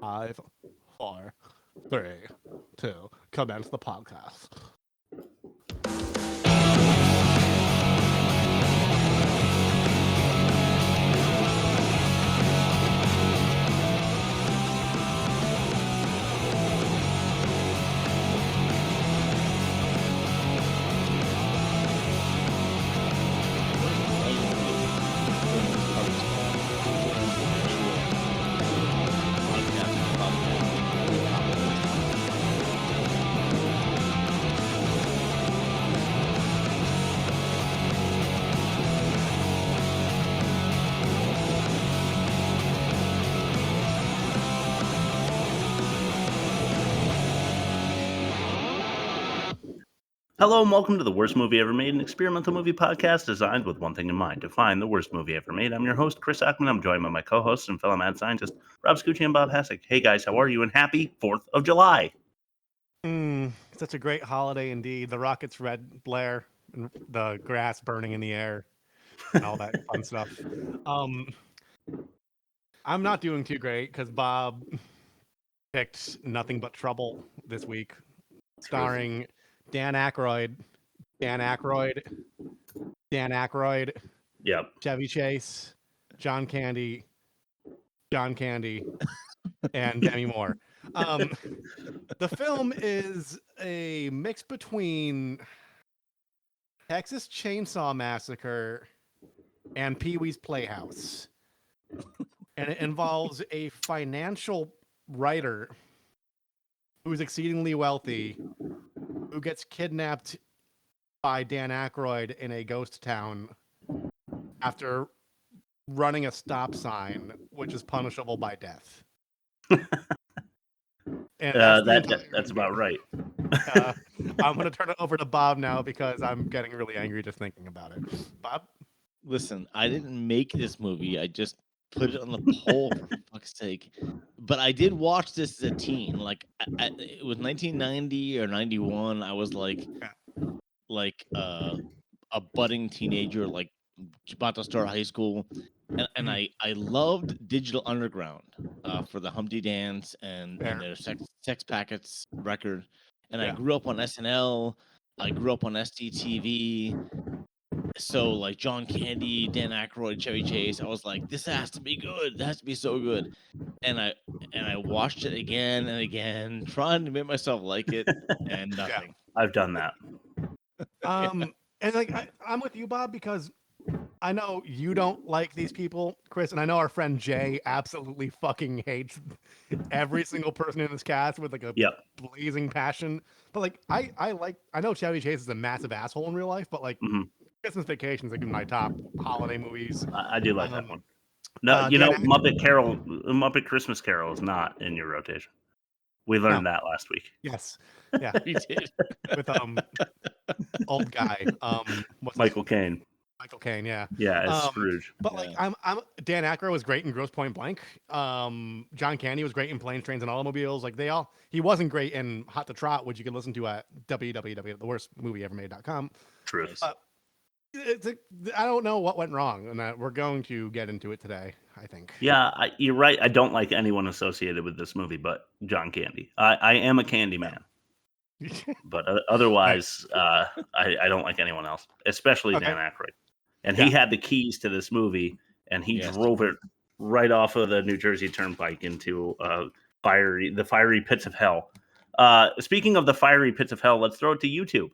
5, 4, 3, 2, commence the podcast. Hello and welcome to the Worst Movie Ever Made, an experimental movie podcast designed with one thing in mind, to find the worst movie ever made. I'm your host, Chris Ackman. I'm joined by my co-hosts and fellow mad scientist, Rob Scucci and Bob Hassick. Hey guys, how are you? And happy 4th of July. Such a great holiday indeed. The rockets red blare, and the grass burning in the air, and all that fun stuff. I'm not doing too great because Bob picked Nothing But Trouble this week, starring Dan Aykroyd, Yep. Chevy Chase, John Candy, and Demi Moore. The film is a mix between Texas Chainsaw Massacre and Pee-wee's Playhouse. And it involves a financial writer who's exceedingly wealthy who gets kidnapped by Dan Aykroyd in a ghost town after running a stop sign, which is punishable by death. And that's about right. I'm going to turn it over to Bob now because I'm getting really angry just thinking about it. Bob? Listen, I didn't make this movie. I just put it on the poll for fuck's sake. But I did watch this as a teen. Like it was 1990 or 91. I was like a budding teenager, like about to start high school. And I loved Digital Underground for the Humpty Dance and their Sex Packets record. And I grew up on SNL. I grew up on SDTV. So like John Candy, Dan Aykroyd, Chevy Chase, I was like, this has to be good. It has to be so good. And I watched it again and again, trying to make myself like it, and nothing. I've done that. And like I'm with you, Bob, because I know you don't like these people, Chris, and I know our friend Jay absolutely fucking hates every single person in this cast with like a blazing passion. But like I know Chevy Chase is a massive asshole in real life, but like Christmas Vacation is like in my top holiday movies. I do like that one. No, Muppet Christmas Carol is not in your rotation. We learned that last week. Yes. Yeah, we did. With old guy. Michael Caine. Michael Caine, yeah. Yeah, as Scrooge. But like I'm Dan Aykroyd was great in Grosse Point Blank. John Candy was great in Planes, Trains, and Automobiles. Like he wasn't great in Hot to Trot, which you can listen to at www.theworstmovieevermade.com. Truth. I don't know what went wrong, and we're going to get into it today, I think. Yeah, you're right. I don't like anyone associated with this movie but John Candy. I am a Candyman. But otherwise, I don't like anyone else, especially Dan Aykroyd. And he had the keys to this movie, and he drove it right off of the New Jersey Turnpike into the fiery pits of hell. Speaking of the fiery pits of hell, let's throw it to YouTube.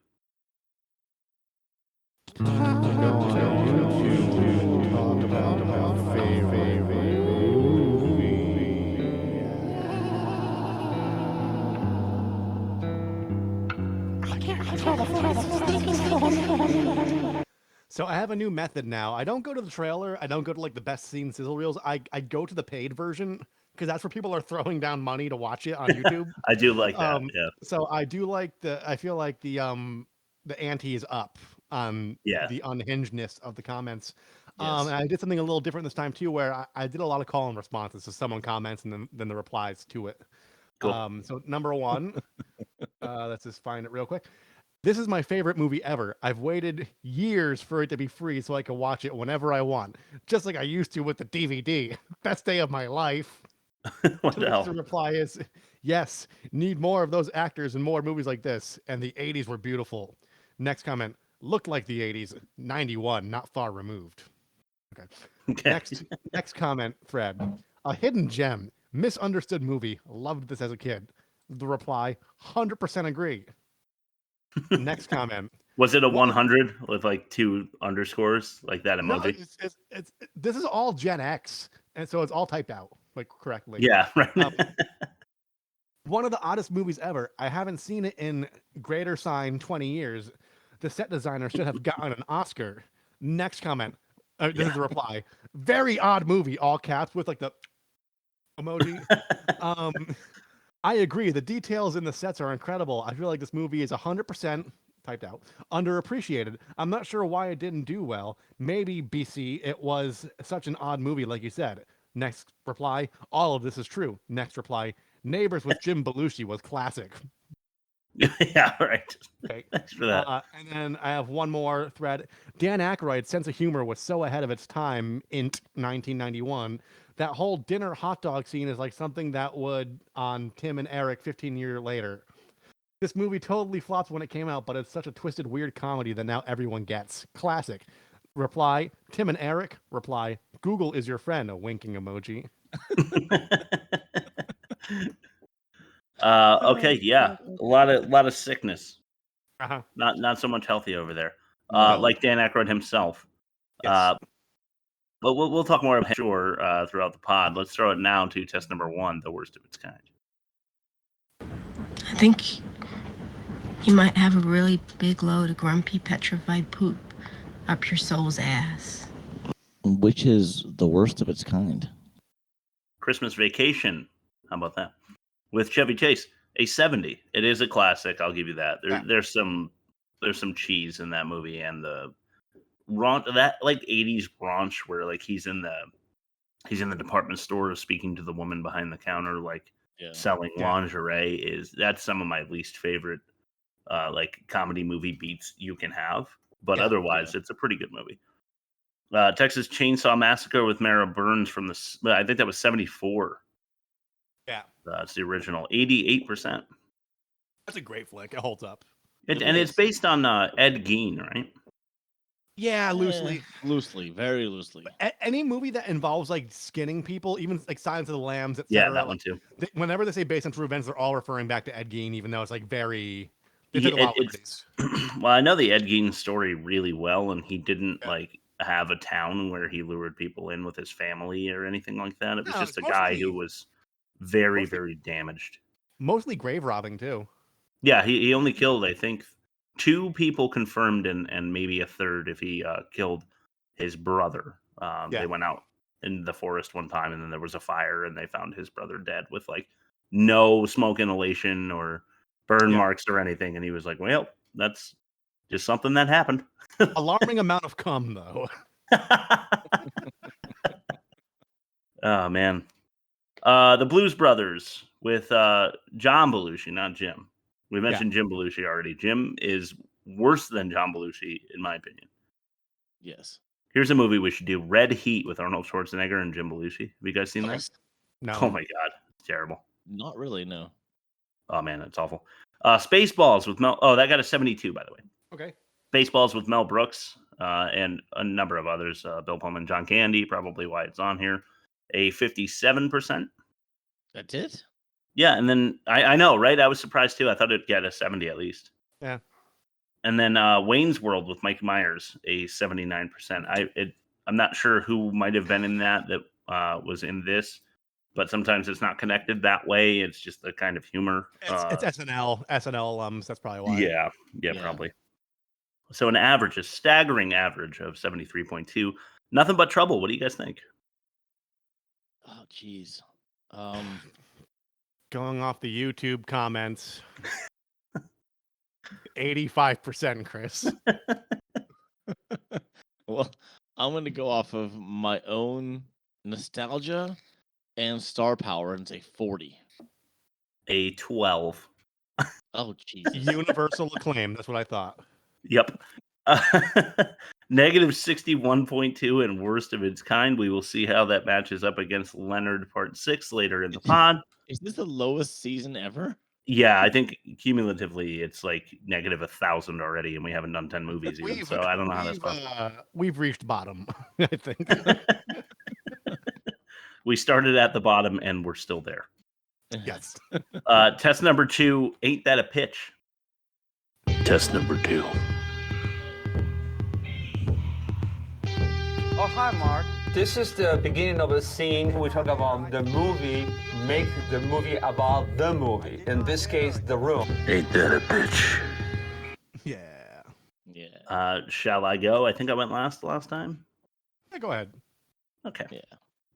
So I have a new method now. I don't go to the trailer. I don't go to like the best scene sizzle reels. I go to the paid version because that's where people are throwing down money to watch it on YouTube. I do like that. Yeah. So I do like I feel like the ante is up on the unhingedness of the comments. And I did something a little different this time too, where I did a lot of call and responses. So someone comments and then the replies to it. Cool. So number one, let's just find it real quick. This is my favorite movie ever. I've waited years for it to be free so I can watch it whenever I want, just like I used to with the DVD. Best day of my life. What the hell? The reply is, yes, need more of those actors and more movies like this. And the 80s were beautiful. Next comment, looked like the 80s, 91, not far removed. Okay. Okay. Next comment thread, a hidden gem, misunderstood movie, loved this as a kid. The reply, 100% agree. Next comment. Was it a 100 with like 2 underscores, like that No, emoji? this is all Gen X, and so it's all typed out like correctly. Yeah, right. One of the oddest movies ever. I haven't seen it in greater sign 20 years. The set designer should have gotten an Oscar. Next comment. This is the reply. Very odd movie, all caps with like the emoji. I agree. The details in the sets are incredible. I feel like this movie is 100% typed out, underappreciated. I'm not sure why it didn't do well. Maybe BC, it was such an odd movie, like you said. Next reply, all of this is true. Next reply, Neighbors with Jim Belushi was classic. Yeah, right. Okay. Thanks for that. And then I have one more thread. Dan Aykroyd's sense of humor was so ahead of its time in 1991. That whole dinner hot dog scene is like something that would on Tim and Eric 15 years later. This movie totally flopped when it came out, but it's such a twisted, weird comedy that now everyone gets. Classic. Reply, Tim and Eric. Reply, Google is your friend. A winking emoji. Okay, yeah, a lot of sickness. Uh-huh. Not so much healthy over there. No. Like Dan Aykroyd himself. Yes. But we'll talk more about it, sure, throughout the pod. Let's throw it now to test number 1, the worst of its kind. I think you might have a really big load of grumpy, petrified poop up your soul's ass. Which is the worst of its kind? Christmas Vacation. How about that? With Chevy Chase, a 70. It is a classic. I'll give you that. There's some cheese in that movie, and the that like 80s raunch where like he's in the department store speaking to the woman behind the counter, like selling lingerie. That's some of my least favorite like comedy movie beats you can have. But otherwise, it's a pretty good movie. Texas Chainsaw Massacre with Mara Burns from I think that was 74. Yeah. It's the original. 88%. That's a great flick. It holds up. It's based on Ed Gein, right? Yeah, loosely. Loosely, very loosely. Any movie that involves like skinning people, even like Silence of the Lambs, etc. Yeah, that one too. Whenever they say based on true events, they're all referring back to Ed Gein, even though it's like very. Well, I know the Ed Gein story really well, and he didn't like have a town where he lured people in with his family or anything like that. It was just a guy who was very, very damaged. Mostly grave robbing too. Yeah, he only killed, I think, 2 people confirmed, and maybe a third if he killed his brother. They went out in the forest one time, and then there was a fire, and they found his brother dead with like no smoke inhalation or burn marks or anything. And he was like, well, that's just something that happened. Alarming amount of cum, though. Oh, man. The Blues Brothers with John Belushi, not Jim. We mentioned Jim Belushi already. Jim is worse than John Belushi, in my opinion. Yes. Here's a movie we should do. Red Heat with Arnold Schwarzenegger and Jim Belushi. Have you guys seen that? No. Oh, my God. It's terrible. Not really, no. Oh, man, it's awful. Spaceballs with Mel... Oh, that got a 72, by the way. Okay. Spaceballs with Mel Brooks and a number of others. Bill Pullman, John Candy, probably why it's on here. A 57%. That's it? Yeah, and then I know, right? I was surprised too. I thought it'd get a 70 at least. Yeah. And then Wayne's World with Mike Myers, a 79%. I'm not sure who might have been in that was in this, but sometimes it's not connected that way. It's just the kind of humor. It's SNL alums. That's probably why. Yeah, probably. So a staggering average of 73.2. Nothing but trouble. What do you guys think? Oh, geez. Going off the YouTube comments, 85%, Chris. Well, I'm going to go off of my own nostalgia and star power and say 40. A 12. Oh, Jesus. Universal acclaim. That's what I thought. Yep. Negative 61.2 and worst of its kind. We will see how that matches up against Leonard Part 6 later in the pod. Is this the lowest season ever? Yeah, I think cumulatively it's like negative 1,000 already, and we haven't done 10 movies even. So I don't know how that's possible. We've reached bottom, I think. We started at the bottom, and we're still there. Yes. Test number 2, ain't that a pitch? Test number 2. Oh, hi, Mark. This is the beginning of a scene. We talk about the movie, make the movie about the movie. In this case, The Room. Ain't that a bitch? Yeah. Shall I go? I think I went last time. Yeah, go ahead. Okay. Yeah.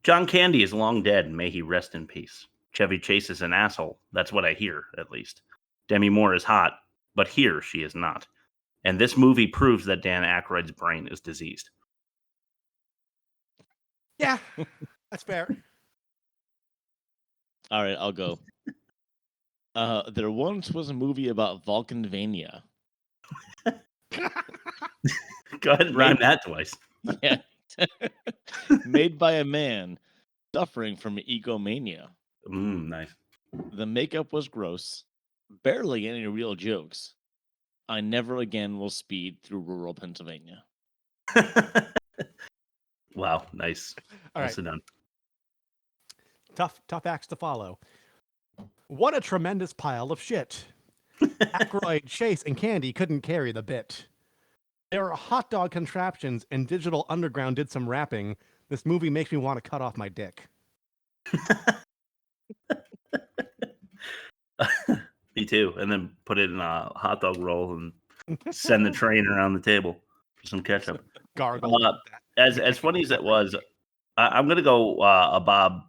John Candy is long dead. May he rest in peace. Chevy Chase is an asshole. That's what I hear, at least. Demi Moore is hot, but here she is not. And this movie proves that Dan Aykroyd's brain is diseased. Yeah, that's fair. All right, I'll go. There once was a movie about Vulcanvania. Go ahead and rhyme that twice. Yeah. Made by a man suffering from egomania. Nice. The makeup was gross. Barely any real jokes. I never again will speed through rural Pennsylvania. Wow, nice. All right. Nicely done. Tough acts to follow. What a tremendous pile of shit. Aykroyd, Chase, and Candy couldn't carry the bit. There are hot dog contraptions, and Digital Underground did some rapping. This movie makes me want to cut off my dick. Me too. And then put it in a hot dog roll and send the train around the table for some ketchup. Gargle. As funny as it was, I'm going to go a Bob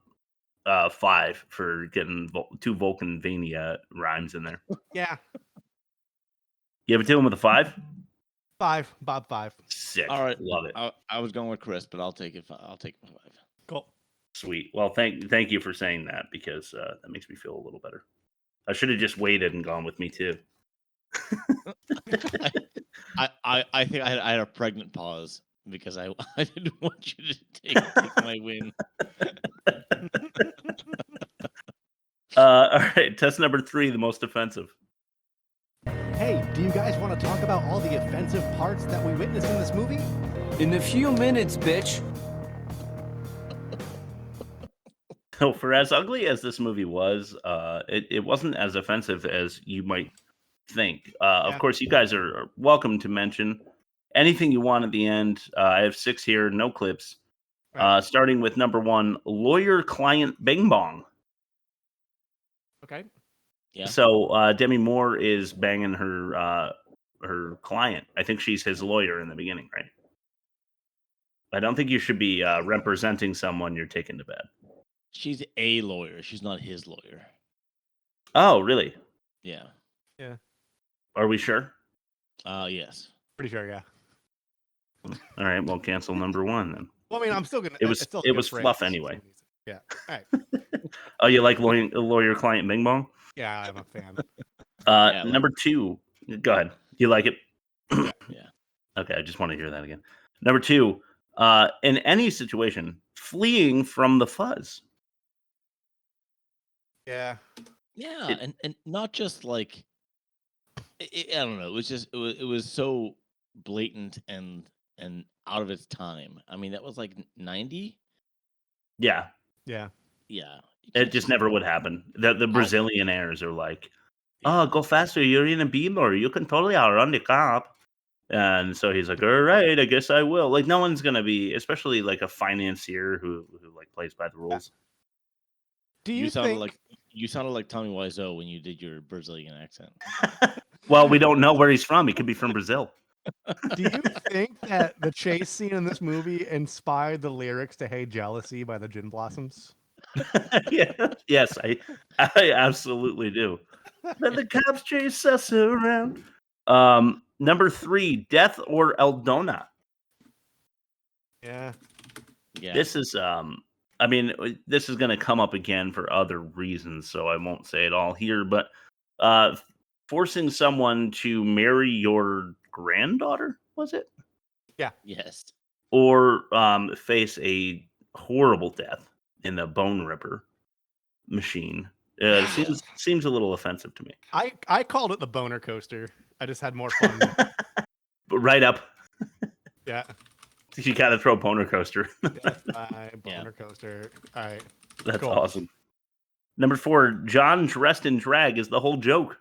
5 for getting 2 Vulcanvania rhymes in there. Yeah. You have it to him with a 5? 5. Bob 5. Sick. All right. Love it. I was going with Chris, but I'll take it. I'll take 5. Cool. Sweet. Well, thank you for saying that, because that makes me feel a little better. I should have just waited and gone with me too. I think I had a pregnant pause because I didn't want you to take my win. All right, test number 3, the most offensive. Hey, do you guys want to talk about all the offensive parts that we witnessed in this movie? In a few minutes, bitch. So for as ugly as this movie was, it wasn't as offensive as you might think. Of course, you guys are welcome to mention anything you want at the end. I have 6 here, no clips. Right. Starting with number 1, lawyer-client bing-bong. Okay. Yeah. So Demi Moore is banging her client. I think she's his lawyer in the beginning, right? I don't think you should be representing someone you're taking to bed. She's a lawyer. She's not his lawyer. Oh, really? Yeah. Yeah. Are we sure? Yes. Pretty sure, yeah. All right, well, cancel number 1 then. Well, I mean, I'm still gonna. It was fluff anyway. Yeah. All right. Oh, you like lawyer-client bing-bong? Yeah, I'm a fan. Number 2. Go ahead. You like it? Yeah. Okay, I just want to hear that again. Number 2. In any situation, fleeing from the fuzz. Yeah. Yeah, and not just like I don't know. It was just it was so blatant and out of its time. I mean, that was like 90. Yeah. Yeah. It just never would happen. The Brazillionaires are like, oh, go faster. You're in a beamer. You can totally outrun the cop. And so he's like, all right, I guess I will. Like, no one's going to be, especially like a financier who like plays by the rules. Do you think... You sounded like Tommy Wiseau when you did your Brazilian accent. Well, we don't know where he's from. He could be from Brazil. Do you think that the chase scene in this movie inspired the lyrics to Hey Jealousy by the Gin Blossoms? Yeah. Yes, I absolutely do. Let the cops chase us around. Number 3, Death or Eldona. Yeah. This is I mean, this is going to come up again for other reasons, so I won't say it all here, but forcing someone to marry your granddaughter, was it? Yeah. Yes. Or face a horrible death in the Bone Ripper machine. Seems a little offensive to me. I called it the boner coaster. I just had more fun. But right up. Yeah. You got to throw boner coaster. Boner coaster. All right. That's awesome. Number 4, John dressed in drag is the whole joke.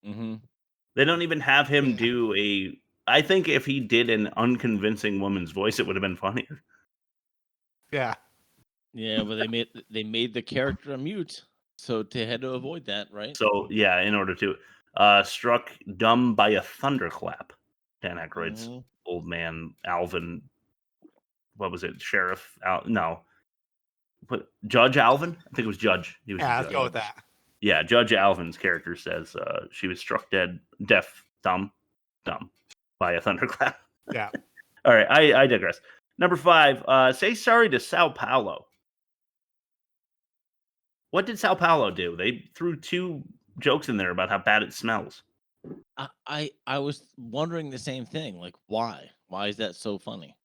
Mm-hmm. They don't even have him do a. I think if he did an unconvincing woman's voice, it would have been funnier. Yeah. Yeah, but they made the character a mute, so they had to avoid that, right? So yeah, in order to struck dumb by a thunderclap. Dan Aykroyd's old man Alvin. What was it? Sheriff? No. But Judge Alvin? I think it was Judge. He was let's go with that. Yeah, Judge Alvin's character says she was struck deaf, dumb by a thunderclap. Yeah. All right, I digress. Number 5, say sorry to Sao Paulo. What did Sao Paulo do? They threw 2 jokes in there about how bad it smells. I was wondering the same thing. Like, why? Why is that so funny?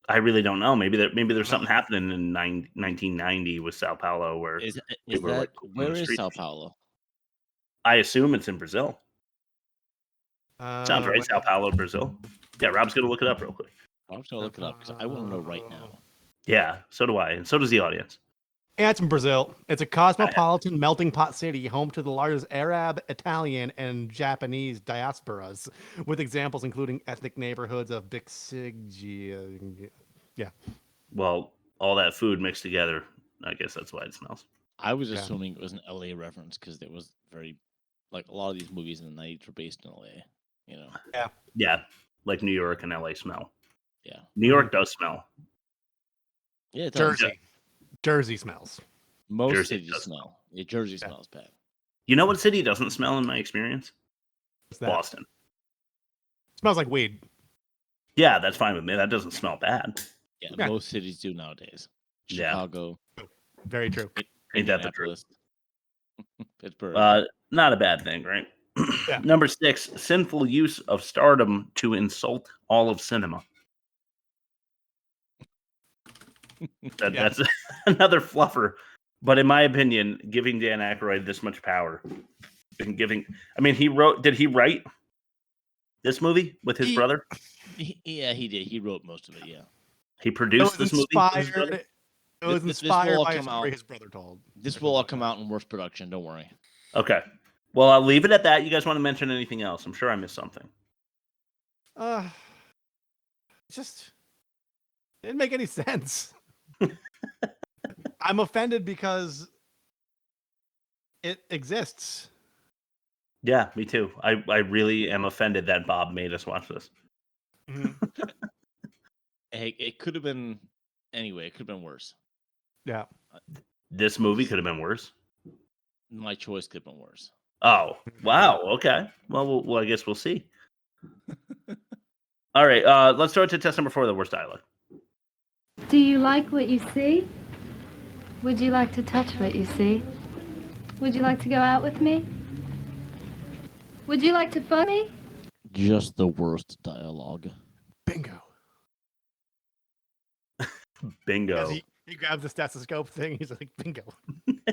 I really don't know. Maybe there's something happening in 1990 with Sao Paulo where where is Sao Paulo? I assume it's in Brazil. Sounds right. Sao Paulo, Brazil. Yeah, Rob's gonna look it up real quick. Rob's gonna look it up because I want to know right now. Yeah, so do I, and so does the audience. Yeah, it's in Brazil. It's a cosmopolitan melting pot city, home to the largest Arab, Italian, and Japanese diasporas, with examples including ethnic neighborhoods of Bixig. Yeah. Well, all that food mixed together, I guess that's why it smells. I was assuming it was an LA reference because there was very, like, a lot of these movies in the 90s were based in LA, you know? Yeah. Yeah, like New York and LA smell. Yeah. New York does smell. Yeah, it does. Jersey smells. Most cities smell. Yeah, Jersey smells bad. You know what city doesn't smell in my experience? What's that? Boston. Smells like weed. Yeah, that's fine with me. That doesn't smell bad. Yeah, most cities do nowadays. Chicago. Very true. Ain't that the truth? Pittsburgh. Not a bad thing, right? Yeah. Number 6, sinful use of stardom to insult all of cinema. That's another fluffer. But in my opinion, giving Dan Aykroyd this much power and did he write this movie with his brother? Yeah, he did. He wrote most of it, yeah. He produced this movie with his brother? It was inspired by a story his brother told. This will all come out in worst production, don't worry. Okay. Well, I'll leave it at that. You guys want to mention anything else? I'm sure I missed something. Just didn't make any sense. I'm offended because it exists. Yeah, me too. I really am offended that Bob made us watch this. Mm-hmm. Hey, it could have been anyway. It could have been worse. Yeah. This movie could have been worse. My choice could have been worse. Oh, wow. Okay. Well, I guess we'll see. All right. Let's throw it to test number 4, the worst dialogue. Do you like what you see? Would you like to touch what you see? Would you like to go out with me? Would you like to fuck me? Just the worst dialogue. Bingo. Bingo. He grabs the stethoscope thing. He's like, bingo.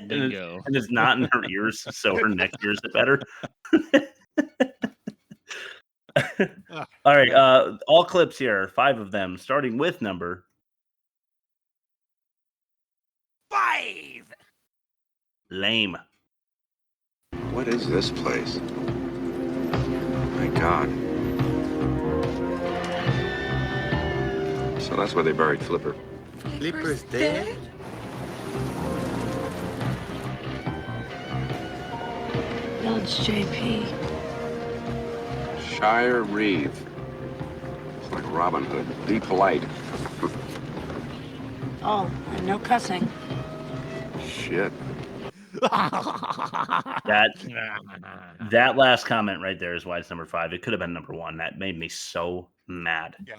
Bingo. And it's not in her ears, so her neck hears it better. All right. All clips here, 5 of them, starting with number 5. Lame. What is this place? My God. So that's where they buried Flipper. Flipper's dead? No, it's JP. Shire Reeve. It's like Robin Hood. Be polite. Oh, and no cussing. Shit. That last comment right there is why it's number 5. It could have been number 1. That made me so mad. Yeah.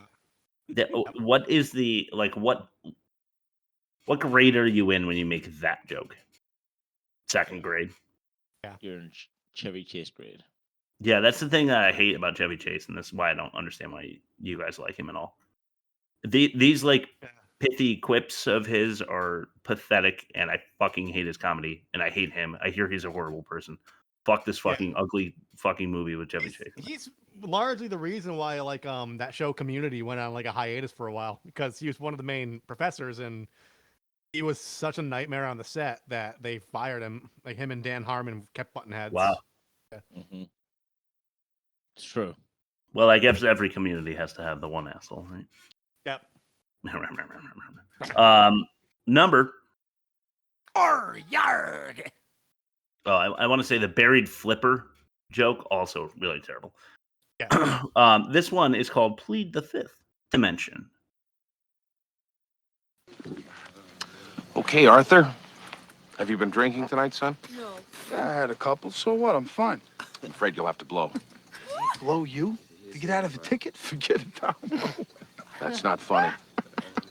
What is the what grade are you in when you make that joke? 2nd grade. Yeah. You're in Chevy Chase grade. Yeah, that's the thing that I hate about Chevy Chase, and this is why I don't understand why you guys like him at all. These like pithy quips of his are pathetic, and I fucking hate his comedy, and I hate him. I hear he's a horrible person. Fuck this fucking ugly fucking movie with Chevy Chase. He's largely the reason why like that show Community went on like a hiatus for a while, because he was one of the main professors and he was such a nightmare on the set that they fired him. Like him and Dan Harmon kept button heads. Wow. Yeah. Mm-hmm. It's true. Well, I guess every community has to have the one asshole, right? Yep. Number. Yarg. Oh, I want to say the buried flipper joke, also really terrible. Yeah. This one is called Plead the Fifth Dimension. Okay, Arthur. Have you been drinking tonight, son? No. I had a couple, so what? I'm fine. I'm afraid you'll have to blow. Blow you? To get out of a ticket? Forget it, Tom. That's not funny.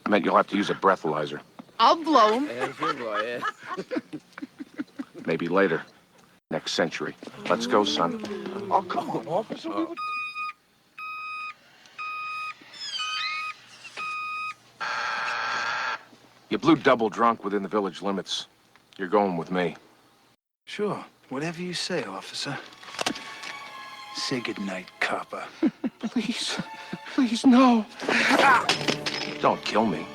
I meant you'll have to use a breathalyzer. I'll blow him. Maybe later. Next century. Let's go, son. Oh, come on, officer. You blew double drunk within the village limits. You're going with me. Sure. Whatever you say, officer. Say goodnight, copper. Please. Please, no. Don't kill me.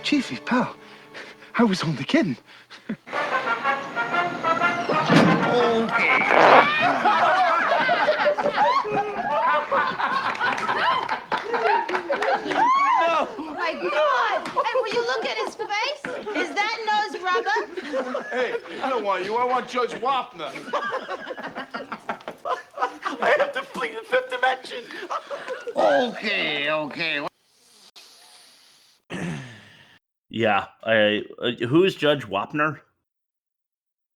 Chiefy, pal. I was only kidding. Oh my God! Hey, will you look at his face? Is that nose rubber? Hey, I don't want you. I want Judge Wapner. I have to plead the fifth dimension. Okay. Yeah, who is Judge Wapner?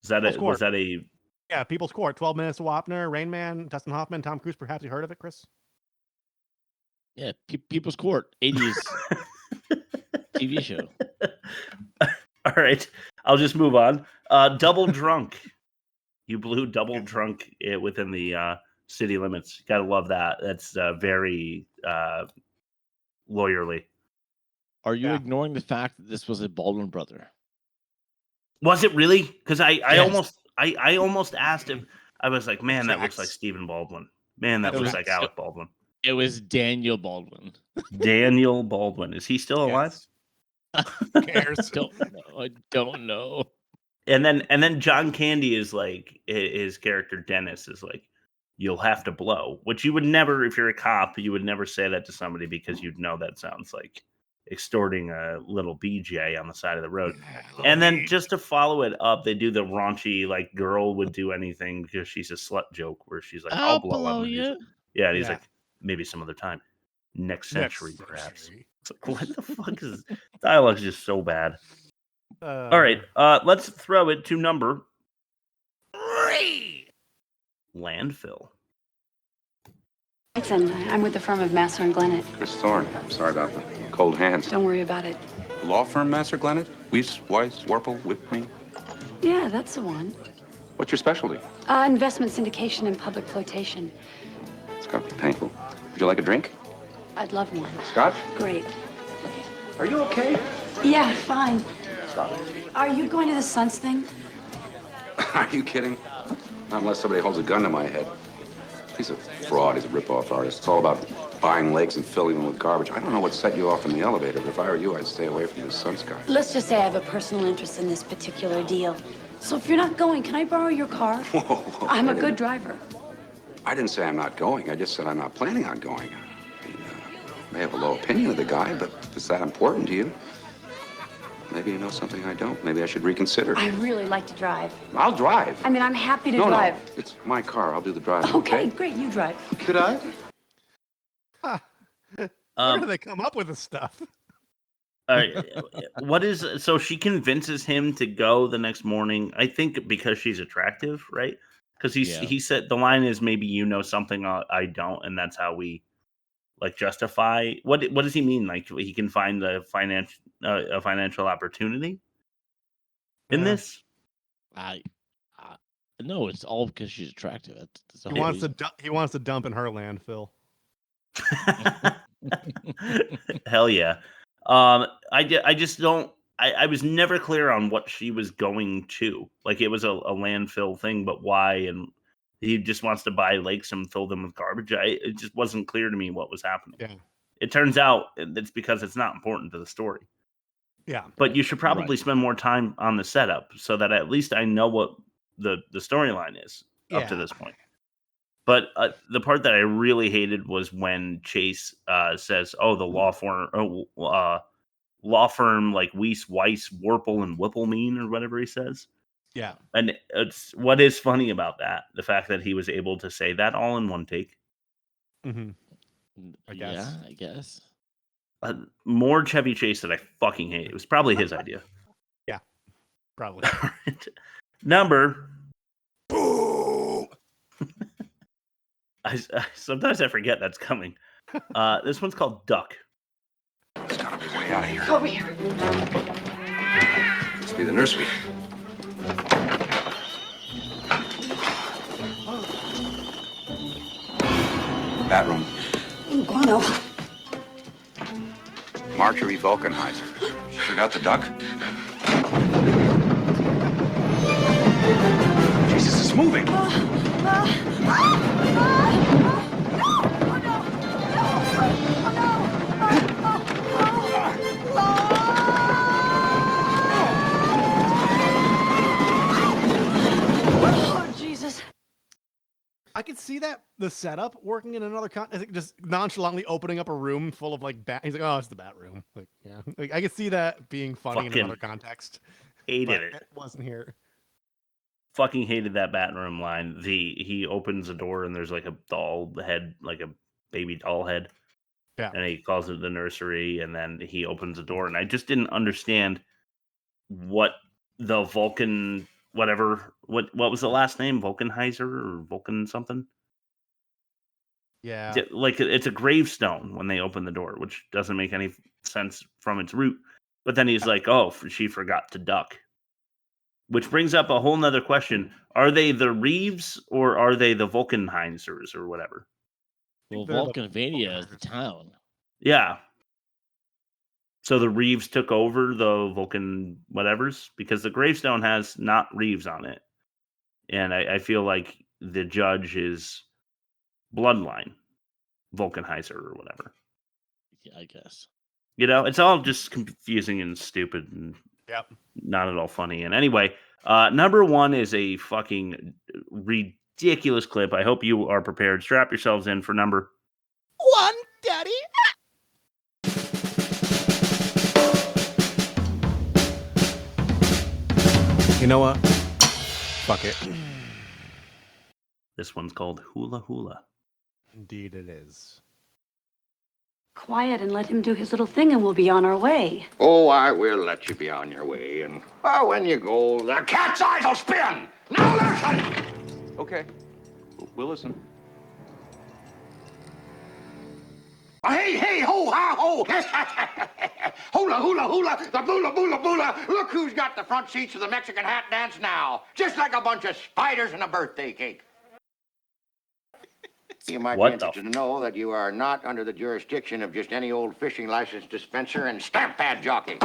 Was that a? Yeah, People's Court. 12 Minutes of Wapner, Rain Man, Dustin Hoffman, Tom Cruise. Perhaps you heard of it, Chris? Yeah, People's Court, 80s TV show. All right, I'll just move on. Double drunk. You blew double drunk within the city limits. Gotta love that. That's very lawyerly. Are you ignoring the fact that this was a Baldwin brother? Was it really? Because I Yes. almost asked him. I was like, man, that looks like Stephen Baldwin. Man, that looks like Alec Baldwin. It was Daniel Baldwin. Daniel Baldwin. Is he still alive? Who cares? I don't know. And then John Candy is like, his character Dennis is like, you'll have to blow, which you would never, if you're a cop, you would never say that to somebody because you'd know that sounds like extorting a little BJ on the side of the road. And then just to follow it up, they do the raunchy, like, girl would do anything because she's a slut joke where she's like, I'll blow you. Yeah, and he's like, maybe some other time. Next century, perhaps. It's like, what the fuck is dialogue is just so bad. All right, let's throw it to number 3. Landfill. I'm with the firm of Master and Glennet. Chris Thorne. Sorry about the cold hands. Don't worry about it. Law firm, Master Glennet? Weiss, Weiss, Warple, Whitney. Yeah, that's the one. What's your specialty? Investment syndication and public flotation. It's got to be painful. Would you like a drink? I'd love one. Scotch? Great. Are you okay? Yeah, fine. Stop it. Are you going to the Suns thing? Are you kidding? Not unless somebody holds a gun to my head. He's a fraud. He's a rip-off artist. It's all about buying lakes and filling them with garbage. I don't know what set you off in the elevator, but if I were you, I'd stay away from this Suns guy. Let's just say I have a personal interest in this particular deal. So if you're not going, can I borrow your car? Whoa, I'm a good driver. I didn't say I'm not going. I just said I'm not planning on going. I may have a low opinion of the guy, but if it's that important to you, maybe you know something I don't. Maybe I should reconsider. I really like to drive. I'll drive. I mean, I'm happy to No, drive. it's my car. I'll do the driving. Okay, great. You drive. Could I? Where do they come up with this stuff? So she convinces him to go the next morning, I think because she's attractive, right? Because he said the line is, maybe you know something I don't, and that's how we like justify what does he mean? Like he can find a financial opportunity in this? No, it's all because she's attractive. That's he wants to dump in her land, Phil. Hell yeah. I just don't. I was never clear on what she was going to. Like, it was a landfill thing, but why? And he just wants to buy lakes and fill them with garbage. It just wasn't clear to me what was happening. Yeah. It turns out it's because it's not important to the story. Yeah. But you should probably spend more time on the setup so that at least I know what the storyline is up to this point. But the part that I really hated was when Chase says, "Oh, the law firm like Weiss, Weiss, Warple, and Whipplemean," or whatever he says. Yeah. And it's what is funny about that, the fact that he was able to say that all in one take. Mm-hmm. I guess. Yeah, I guess. More Chevy Chase that I fucking hate. It was probably his idea. Yeah, probably. Number. Sometimes I forget that's coming. This one's called Duck. It's gotta be way out of here. Over here. Must be the nursery. Bathroom. Guano. Marjorie Vulcanheiser. She forgot the duck? Jesus, it's moving. Oh, Jesus. I could see that the setup working in another just nonchalantly opening up a room full of like bat. He's like, "Oh, it's the bat room." Like, yeah, like, I could see that being funny in another context. Hated it. It wasn't here. Fucking hated that Batman line. He opens a door and there's like a doll head, like a baby doll head. Yeah. And he calls it the nursery, and then he opens the door, and I just didn't understand what the Vulcan. Whatever, what was the last name? Vulcanheiser or Vulcan something? Yeah. Like, it's a gravestone when they open the door, which doesn't make any sense from its root. But then he's like, "Oh, she forgot to duck." Which brings up a whole nother question. Are they the Reeves or are they the Vulcanheisers or whatever? Well, Vulcanvania is the town. Yeah. So the Reeves took over the Vulcan whatevers, because the gravestone has not Reeves on it. And I feel like the judge is bloodline, Vulcanheiser or whatever. Yeah, I guess. You know, it's all just confusing and stupid and not at all funny. And anyway, number one is a fucking ridiculous clip. I hope you are prepared. Strap yourselves in for number one, Daddy. You know what? Fuck it. This one's called Hula Hula. Indeed it is. Quiet and let him do his little thing and we'll be on our way. Oh, I will let you be on your way. And when you go, the cat's eyes will spin. Now listen! Okay. We'll listen. Hey, hey, ho, ha, ho! Hula, hula, hula, the bula, bula, bula. Look who's got the front seats of the Mexican hat dance now. Just like a bunch of spiders in a birthday cake. You might be interested to know that you are not under the jurisdiction of just any old fishing license dispenser and stamp pad jockey.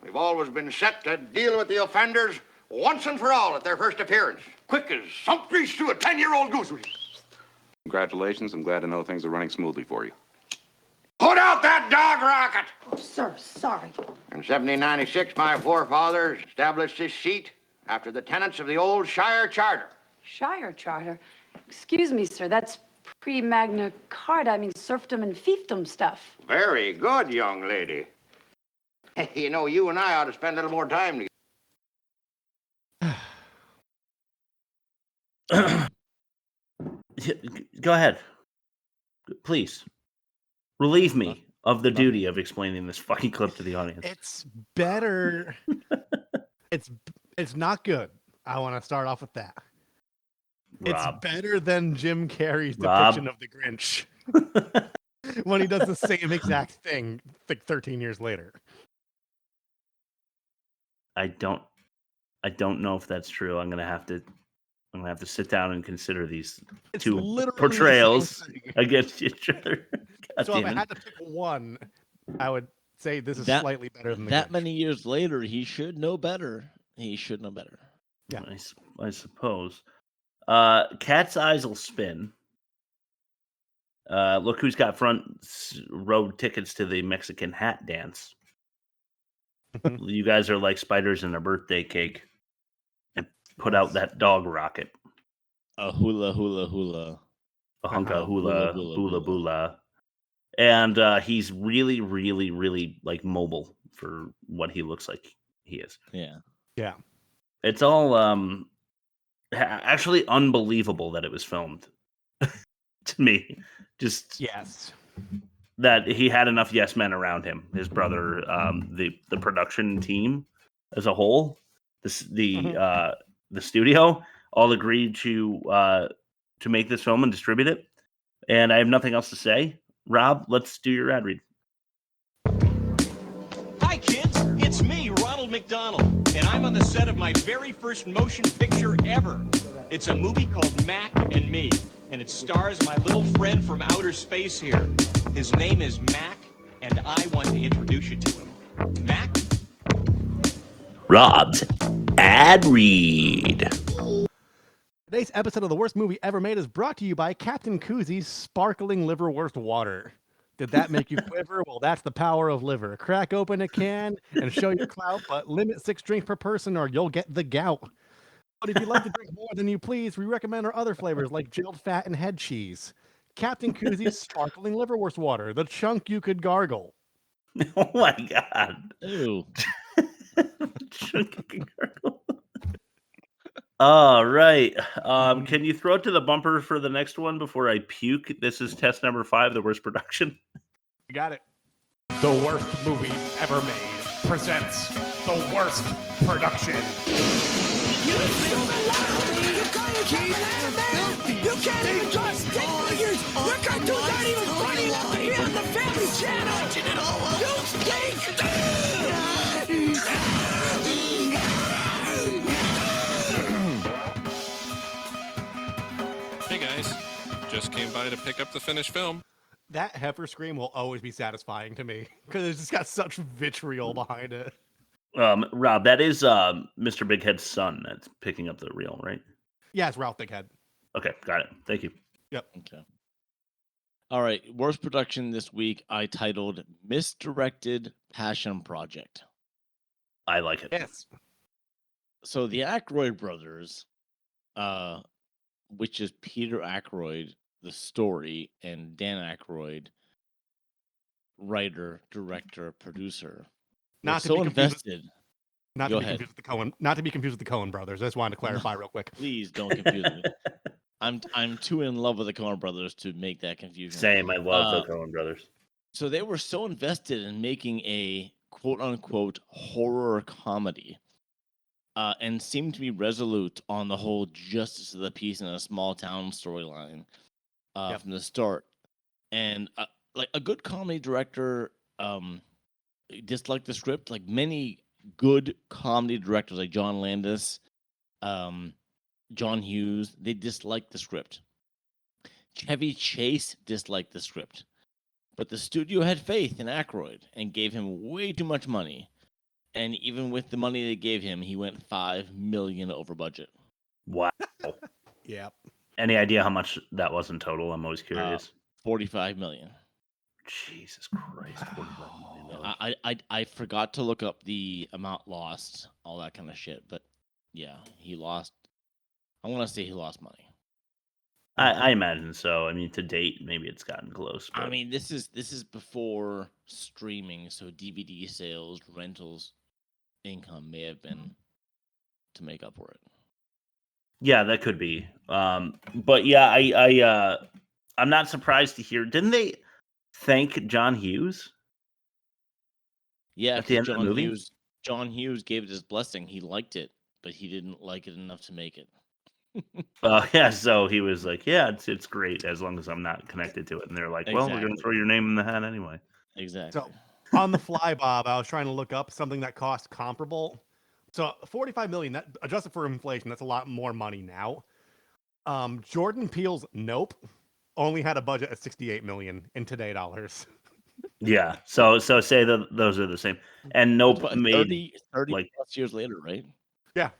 We've always been set to deal with the offenders once and for all at their first appearance. Quick as sump grease through a 10-year-old goose. Congratulations. I'm glad to know things are running smoothly for you. Put out that dog rocket! Oh, sir, sorry. In 1796, my forefathers established this seat after the tenets of the old Shire Charter. Shire Charter? Excuse me, sir, that's pre-Magna Carta. I mean, serfdom and fiefdom stuff. Very good, young lady. You know, you and I ought to spend a little more time together. Go ahead. Please. Relieve me of the duty of explaining this fucking clip to the audience. It's better. It's not good. I want to start off with that. It's better than Jim Carrey's depiction of the Grinch when he does the same exact thing like 13 years later. I don't know if that's true. I'm gonna have to I'm gonna have to sit down and consider these It's two literally portrayals against each other. So if I had to pick one, I would say this is slightly better than the That Grinch. many years later, he should know better. He should know better. Yeah, I suppose. Cat's eyes will spin. Look who's got front row tickets to the Mexican hat dance. You guys are like spiders in a birthday cake. And put out that dog rocket. A hula hula hula. A hunka hula bula bula. And he's really, really, really like mobile for what he looks like he is. Yeah. Yeah. It's all actually unbelievable that it was filmed. To me. Just yes. That he had enough yes men around him, his brother, the production team as a whole, the studio all agreed to make this film and distribute it. And I have nothing else to say. Rob, let's do your ad read. Hi, kids. It's me, Ronald McDonald, and I'm on the set of my very first motion picture ever. It's a movie called Mac and Me, and it stars my little friend from outer space here. His name is Mac, and I want to introduce you to him. Mac? Rob's ad read. Today's episode of The Worst Movie Ever Made is brought to you by Captain Koozy's Sparkling Liverwurst Water. Did that make you quiver? Well, that's the power of liver. Crack open a can and show your clout, but limit 6 drinks per person or you'll get the gout. But if you'd like to drink more than you please, we recommend our other flavors like jailed fat and head cheese. Captain Koozy's Sparkling Liverwurst Water, the chunk you could gargle. Oh my God. Ew. Chunk you could gargle. All right. Can you throw it to the bumper for the next one before I puke? This is test number 5, the worst production. You got it. The Worst Movie Ever Made presents the worst production. You can't even draw stick figures. Your cartoons aren't even funny enough to be on the Family Channel. You stink. Hey guys, just came by to pick up the finished film. That heifer scream will always be satisfying to me because it's just got such vitriol behind it. Rob, that is Mr. Big Head's son that's picking up the reel, right? Yeah, it's Ralph Big Head. Okay, got it. Thank you. Yep. Okay. All right. Worst production this week, I titled Misdirected Passion Project. I like it. Yes. So the Aykroyd brothers, which is Peter Aykroyd, the story, and Dan Aykroyd, writer, director, producer. Not to so be confused invested. Not Go to be ahead. confused with the Coen. Not to be confused with the Coen brothers. I just wanted to clarify real quick. Please don't confuse me. I'm too in love with the Coen brothers to make that confusion. Same. I love the Coen brothers. So they were so invested in making a quote unquote horror comedy, and seemed to be resolute on the whole justice of the peace in a small town storyline from the start. And like a good comedy director disliked the script. Like many good comedy directors, like John Landis, John Hughes, they disliked the script. Chevy Chase disliked the script. But the studio had faith in Aykroyd and gave him way too much money. And even with the money they gave him, he went $5 million over budget. Wow. Yep. Any idea how much that was in total? I'm always curious. $45 million. Jesus Christ. $45 million. I forgot to look up the amount lost, all that kind of shit. But yeah, he lost. I want to say he lost money. I imagine so. I mean, to date, maybe it's gotten close. But... I mean, this is before streaming, so DVD sales, rentals, income may have been to make up for it. Yeah, that could be. But yeah, I'm not surprised to hear. Didn't they thank John Hughes? Yeah, at the end of the movie? John Hughes gave it his blessing. He liked it, but he didn't like it enough to make it. Yeah, so he was like, "Yeah, it's great as long as I'm not connected to it." And they're like, "Well, we're going to throw your name in the hat anyway." Exactly. So, on the fly, Bob, I was trying to look up something that cost comparable. So, $45 million, that adjusted for inflation, that's a lot more money now. Jordan Peele's Nope only had a budget of $68 million in today dollars. Yeah. So say that those are the same. And Nope made 30 like plus years later, right? Yeah.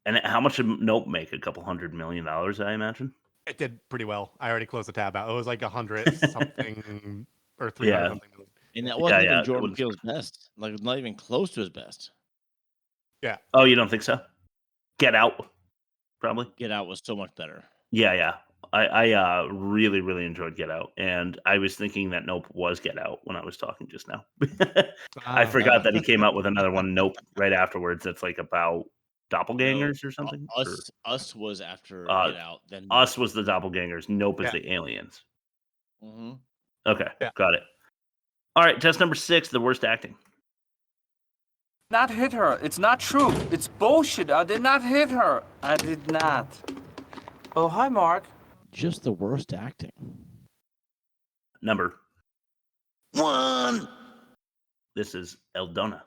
And how much did Nope make? A couple $100 million, I imagine. It did pretty well. I already closed the tab out. It was like 100 something or 300 something. And that wasn't even Jordan Peele's best. Like, not even close to his best. Yeah. Oh, you don't think so? Get Out, probably. Get Out was so much better. Yeah. I really, really enjoyed Get Out, and I was thinking that Nope was Get Out when I was talking just now. I forgot that he came out with another one, Nope, right afterwards. That's like about doppelgangers or something. Us was after Get Out. Then Us was the doppelgangers. Nope is the aliens. Mm-hmm. Okay, got it. All right, test number 6: the worst acting. Not hit her. It's not true. It's bullshit. I did not hit her. I did not. Oh, hi, Mark. Just the worst acting. Number 1. This is Eldona.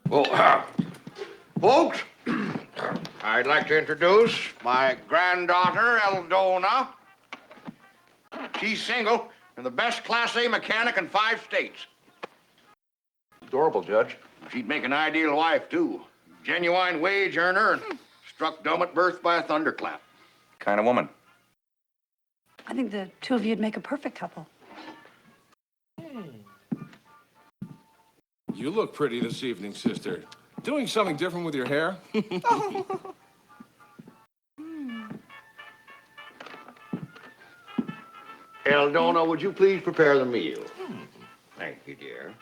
Well, folks, I'd like to introduce my granddaughter, Eldona. She's single and the best Class A mechanic in 5 states. Adorable, Judge. She'd make an ideal wife, too. Genuine wage earner and struck dumb at birth by a thunderclap. Kind of woman. I think the two of you'd make a perfect couple. You look pretty this evening, sister. Doing something different with your hair? Eldona, would you please prepare the meal? Thank you, dear.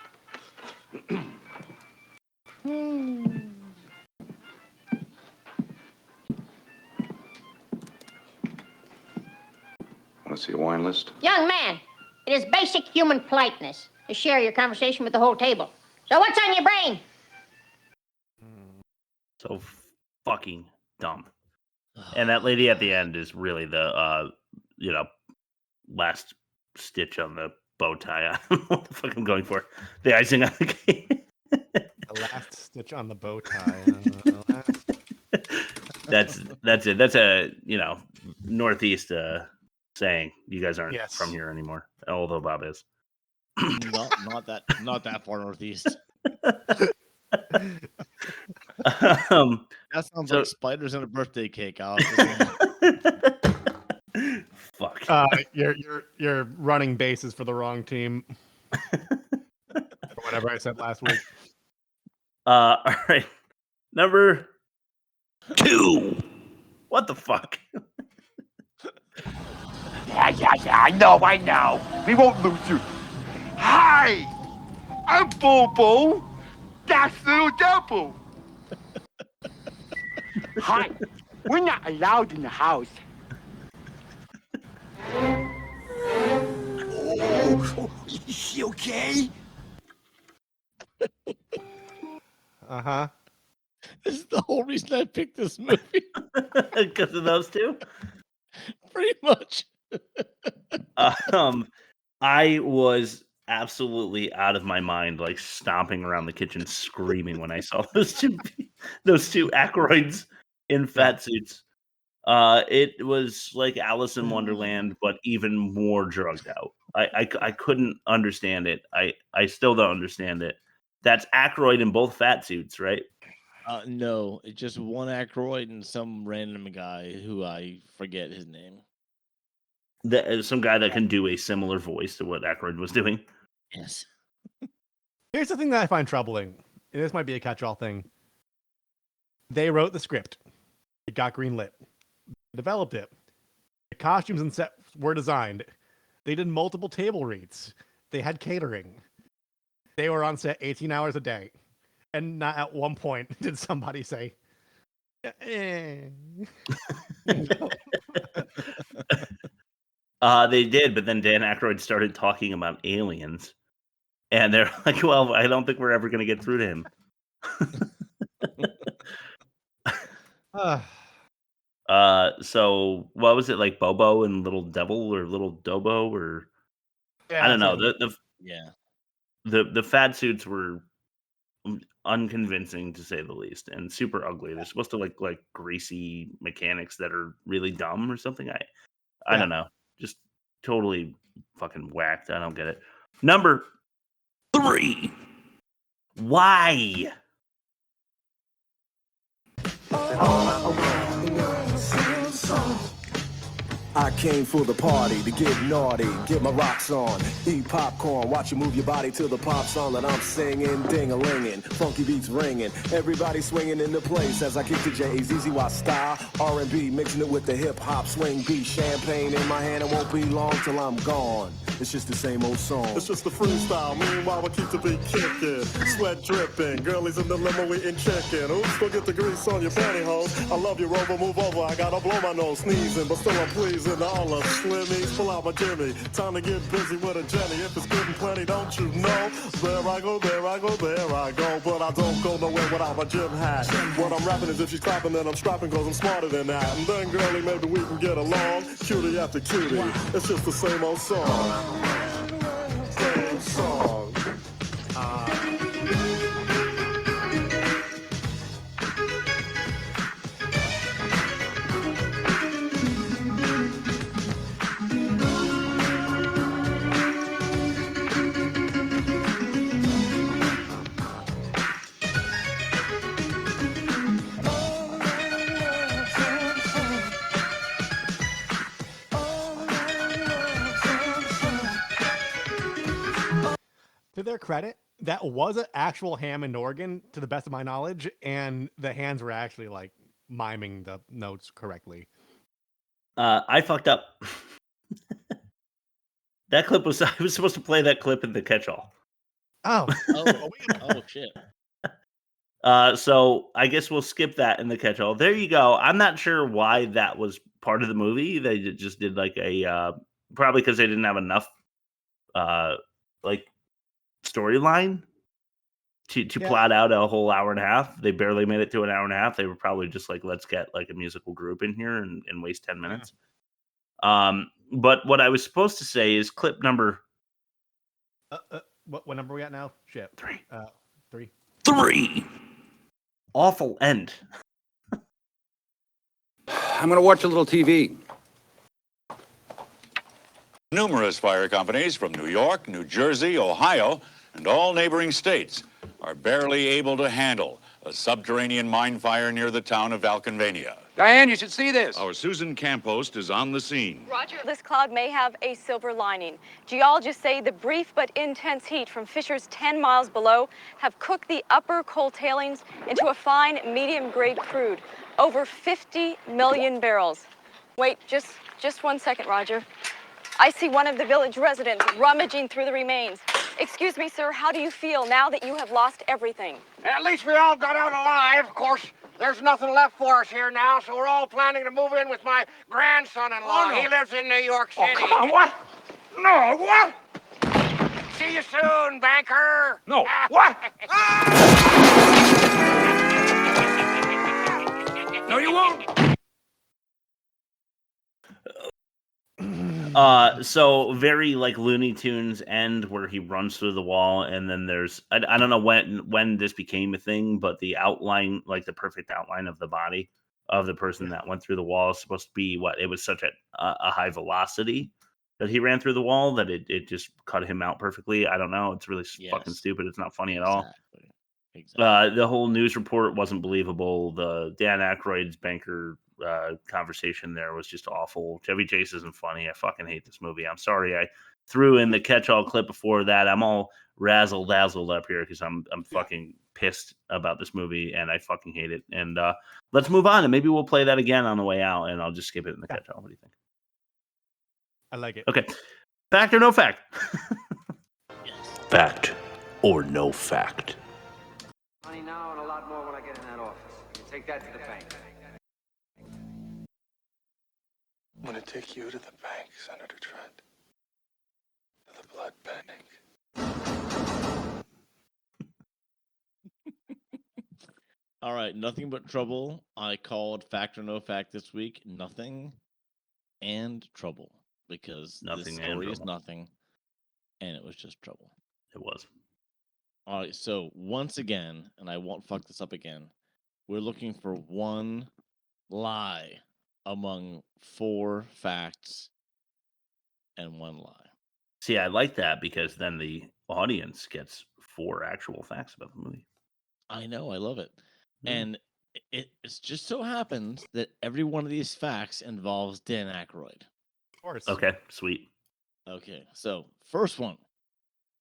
Want to see a wine list? Young man, it is basic human politeness to share your conversation with the whole table. So what's on your brain? So fucking dumb. And that lady at the end is really the last stitch on the bow tie. I don't know what the fuck I'm going for. The icing on the cake. The last stitch on the bow tie. That's it. That's a Northeast saying. You guys aren't from here anymore, although Bob is. not that far northeast. That sounds like spiders in a birthday cake. Fuck. You're running bases for the wrong team. Or whatever I said last week. All right. Number 2. What the fuck? Yeah, I know. We won't lose you. Hi! I'm Bobo. That's Little Devil. Hi. We're not allowed in the house. Oh, is she okay? Uh-huh. This is the whole reason I picked this movie. Because of those two? Pretty much. I was absolutely out of my mind, like stomping around the kitchen screaming when I saw those two Aykroyds in fat suits. It was like Alice in Wonderland, but even more drugged out. I couldn't understand it. I still don't understand it. That's Aykroyd in both fat suits, right? No, it's just one Aykroyd and some random guy who I forget his name. Some guy that can do a similar voice to what Aykroyd was doing. Yes. Here's the thing that I find troubling. And this might be a catch-all thing. They wrote the script. It got greenlit. Developed it. The costumes and sets were designed. They did multiple table reads. They had catering. They were on set 18 hours a day. And not at one point did somebody say, They did, but then Dan Aykroyd started talking about aliens. And they're like, well, I don't think we're ever going to get through to him. So what was it, like Bobo and Little Devil or Little Dobo or I don't know. The fat suits were unconvincing to say the least, and super ugly. They're supposed to like greasy mechanics that are really dumb or something. I don't know. Just totally fucking whacked. I don't get it. Number 3. Why? I came for the party, to get naughty, get my rocks on, eat popcorn, watch you move your body to the pop song that I'm singing, ding-a-linging, funky beats ringing, everybody swinging into place as I kick to J-A-Z-Z-Y style, R&B, mixing it with the hip-hop swing beat, champagne in my hand, it won't be long till I'm gone. It's just the same old song. It's just a freestyle, meanwhile we keep the beat kicking, sweat dripping, girlies in the limo eating chicken, oops, go get the grease on your pantyhose, I love you, Rover, move over, I gotta blow my nose, sneezing, but still I'm pleasing. All the slimmies, pull out my Jimmy. Time to get busy with a Jenny. If it's good and plenty, don't you know? There I go, there I go, there I go. But I don't go nowhere without my gym hat. What I'm rapping is if she's clapping, then I'm strapping, cause I'm smarter than that. And then, girlie, maybe we can get along. Cutie after cutie. It's just the same old song. Same song. To their credit, that was an actual Hammond organ, to the best of my knowledge, and the hands were actually like miming the notes correctly. I fucked up. That clip was I was supposed to play that clip in the catch-all. Oh shit. So I guess we'll skip that in the catch-all. There you go. I'm not sure why that was part of the movie. They just did like a probably because they didn't have enough like storyline to plot out a whole hour and a half. They barely made it to an hour and a half. They were probably just like, let's get like a musical group in here and waste 10 minutes. But what I was supposed to say is clip number what number are we at now? Shit. 3. 3. 3. Awful end. I'm gonna watch a little TV. Numerous fire companies from New York, New Jersey, Ohio, and all neighboring states are barely able to handle a subterranean mine fire near the town of Valkenvania. Diane, you should see this. Our Susan Campost is on the scene. Roger, this cloud may have a silver lining. Geologists say the brief but intense heat from fissures 10 miles below have cooked the upper coal tailings into a fine, medium-grade crude. Over 50 million barrels. Wait, just 1 second, Roger. I see one of the village residents rummaging through the remains. Excuse me, sir, how do you feel now that you have lost everything? At least we all got out alive. Of course, there's nothing left for us here now, so we're all planning to move in with my grandson-in-law. Oh, no. He lives in New York City. Oh, come on, what? No, what? See you soon, banker. No, what? No, you won't. So very like Looney Tunes end where he runs through the wall, and then there's I don't know when this became a thing, but the outline, like the perfect outline of the body of the person that went through the wall is supposed to be what it was such a high velocity that he ran through the wall that it just cut him out perfectly. I don't know. It's really fucking stupid. It's not funny at all. Exactly. The whole news report wasn't believable. The Dan Aykroyd's banker conversation there was just awful. Chevy Chase isn't funny. I fucking hate this movie. I'm sorry I threw in the catch-all clip before that. I'm all razzle-dazzled up here because I'm fucking pissed about this movie and I fucking hate it. And let's move on and maybe we'll play that again on the way out and I'll just skip it in the catch-all. What do you think? I like it. Okay. Fact or no fact? Fact or no fact? Money now and a lot more when I get in that office. You take that to the bank. I'm gonna take you to the bank, Senator Trent. To the blood bank. All right, nothing but trouble. I called fact or no fact this week. Nothing and trouble because Nothing this and story is trouble. nothing, and it was just trouble. It was. All right, so once again, and I won't fuck this up again, we're looking for one lie among 4 facts and 1 lie. See, I like that because then the audience gets 4 actual facts about the movie. I know, I love it. And it's just so happens that every one of these facts involves Dan Aykroyd. Of course. Okay, sweet. Okay, so first one.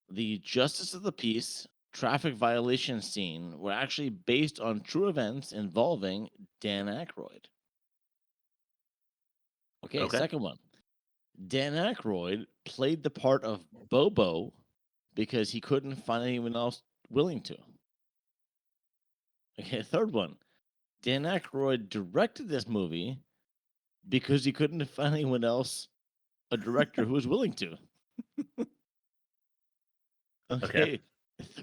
The Justice of the Peace traffic violation scene were actually based on true events involving Dan Aykroyd. Okay, second one. Dan Aykroyd played the part of Bobo because he couldn't find anyone else willing to. Okay, third one. Dan Aykroyd directed this movie because he couldn't find anyone else, a director who was willing to. Okay.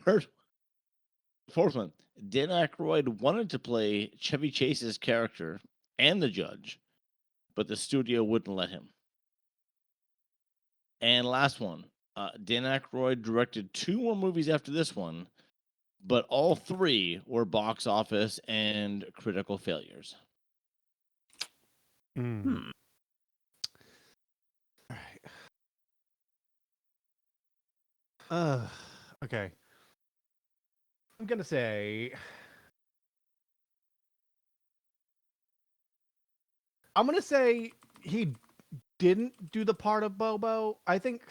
Fourth one. Dan Aykroyd wanted to play Chevy Chase's character and the judge, but the studio wouldn't let him. And last one. Dan Aykroyd directed 2 more movies after this one, but all 3 were box office and critical failures. All right. Okay. I'm gonna say. He didn't do the part of Bobo. I think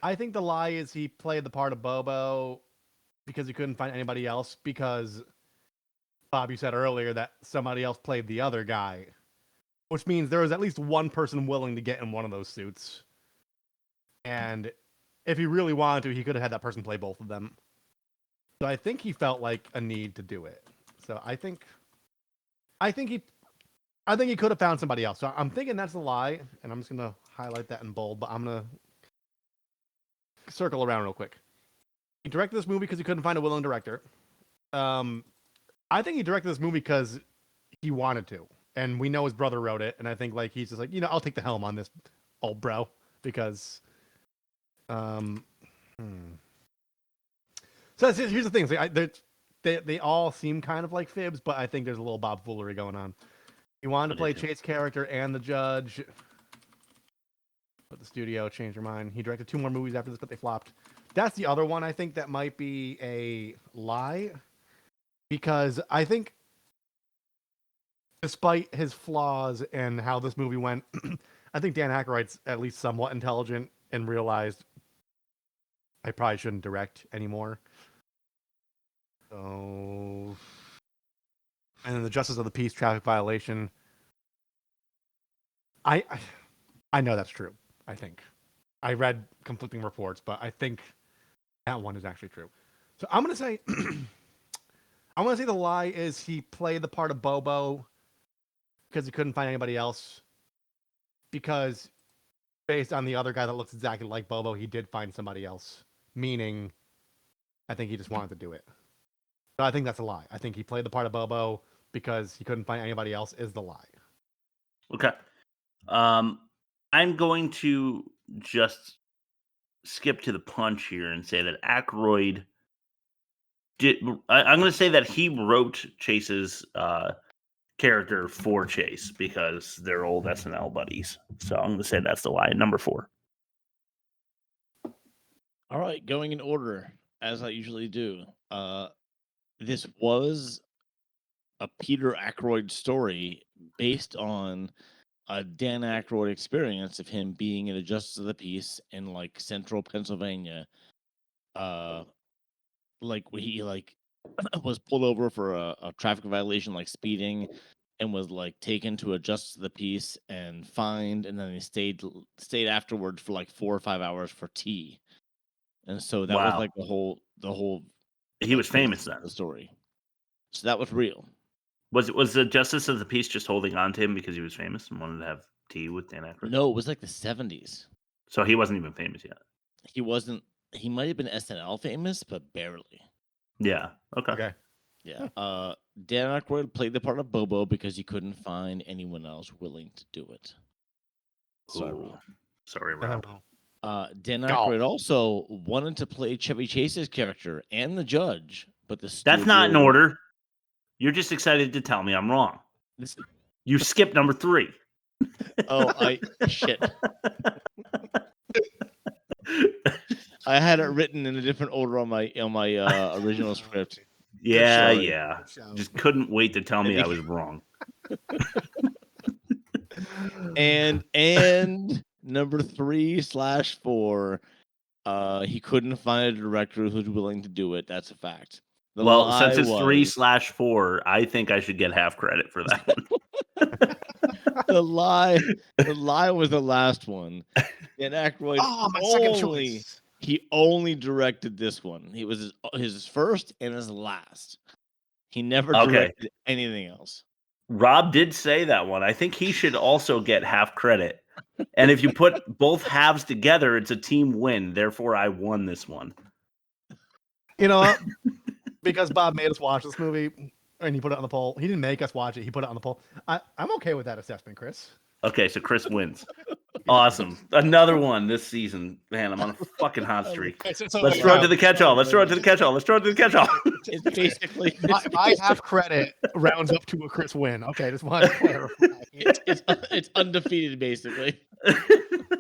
the lie is he played the part of Bobo because he couldn't find anybody else, because Bob, you said earlier that somebody else played the other guy, which means there was at least one person willing to get in one of those suits. And if he really wanted to, he could have had that person play both of them. So I think he felt like a need to do it. So I think he could have found somebody else. So I'm thinking that's a lie, and I'm just gonna highlight that in bold. But I'm gonna circle around real quick. He directed this movie because he couldn't find a willing director. I think he directed this movie because he wanted to, and we know his brother wrote it. And I think like he's just like, I'll take the helm on this, old bro, because. So here's the thing. They all seem kind of like fibs, but I think there's a little Bob foolery going on. He wanted to play Chase's character and the judge, but the studio changed their mind. He directed 2 more movies after this, but they flopped. That's the other one I think that might be a lie, because I think despite his flaws and how this movie went, I think Dan Aykroyd's at least somewhat intelligent and realized I probably shouldn't direct anymore. So, and then the Justice of the Peace traffic violation. I know that's true. I think I read conflicting reports, but I think that one is actually true. So I'm gonna say the lie is he played the part of Bobo because he couldn't find anybody else. Because based on the other guy that looks exactly like Bobo, he did find somebody else. Meaning, I think he just wanted to do it. So I think that's a lie. I think he played the part of Bobo because he couldn't find anybody else is the lie. Okay. I'm going to just skip to the punch here and say that Aykroyd did. I'm going to say that he wrote Chase's character for Chase because they're old SNL buddies. So I'm going to say that's the lie. Number 4. All right, going in order, as I usually do. This was a Peter Aykroyd story based on a Dan Aykroyd experience of him being in a Justice of the Peace in like central Pennsylvania. Like he was pulled over for a traffic violation, like speeding, and was like taken to a Justice of the Peace and fined, and then he stayed afterwards for like 4 or 5 hours for tea. And so that was like the whole. He was famous then. The story. So that was real. Was the Justice of the Peace just holding on to him because he was famous and wanted to have tea with Dan Aykroyd? No, it was like the 70s. So he wasn't even famous yet. He wasn't. He might have been SNL famous, but barely. Yeah. Okay. Yeah. Dan Aykroyd played the part of Bobo because he couldn't find anyone else willing to do it. Sorry, Rob. Dan Aykroyd also wanted to play Chevy Chase's character and the judge, but the studio... That's not in order. You're just excited to tell me I'm wrong. You skipped number 3. Shit. I had it written in a different order on my original script. Yeah. Just couldn't wait to tell me I was wrong. and number 3/4, he couldn't find a director who's willing to do it. That's a fact. Since it's 3/4, I think I should get half credit for that one. The lie was the last one. And Aykroyd second choice. He only directed this one. He was his first and his last. He never directed anything else. Rob did say that one. I think he should also get half credit. And if you put both halves together, it's a team win. Therefore, I won this one. You know what? Because Bob made us watch this movie and he put it on the poll. He didn't make us watch it. He put it on the poll. I'm okay with that assessment, Chris. Okay, so Chris wins. Awesome. Another one this season. Man, I'm on a fucking hot streak. Let's throw it to the catch-all. It's basically... My half credit rounds up to a Chris win. Okay, just want to clarify. It's undefeated, basically.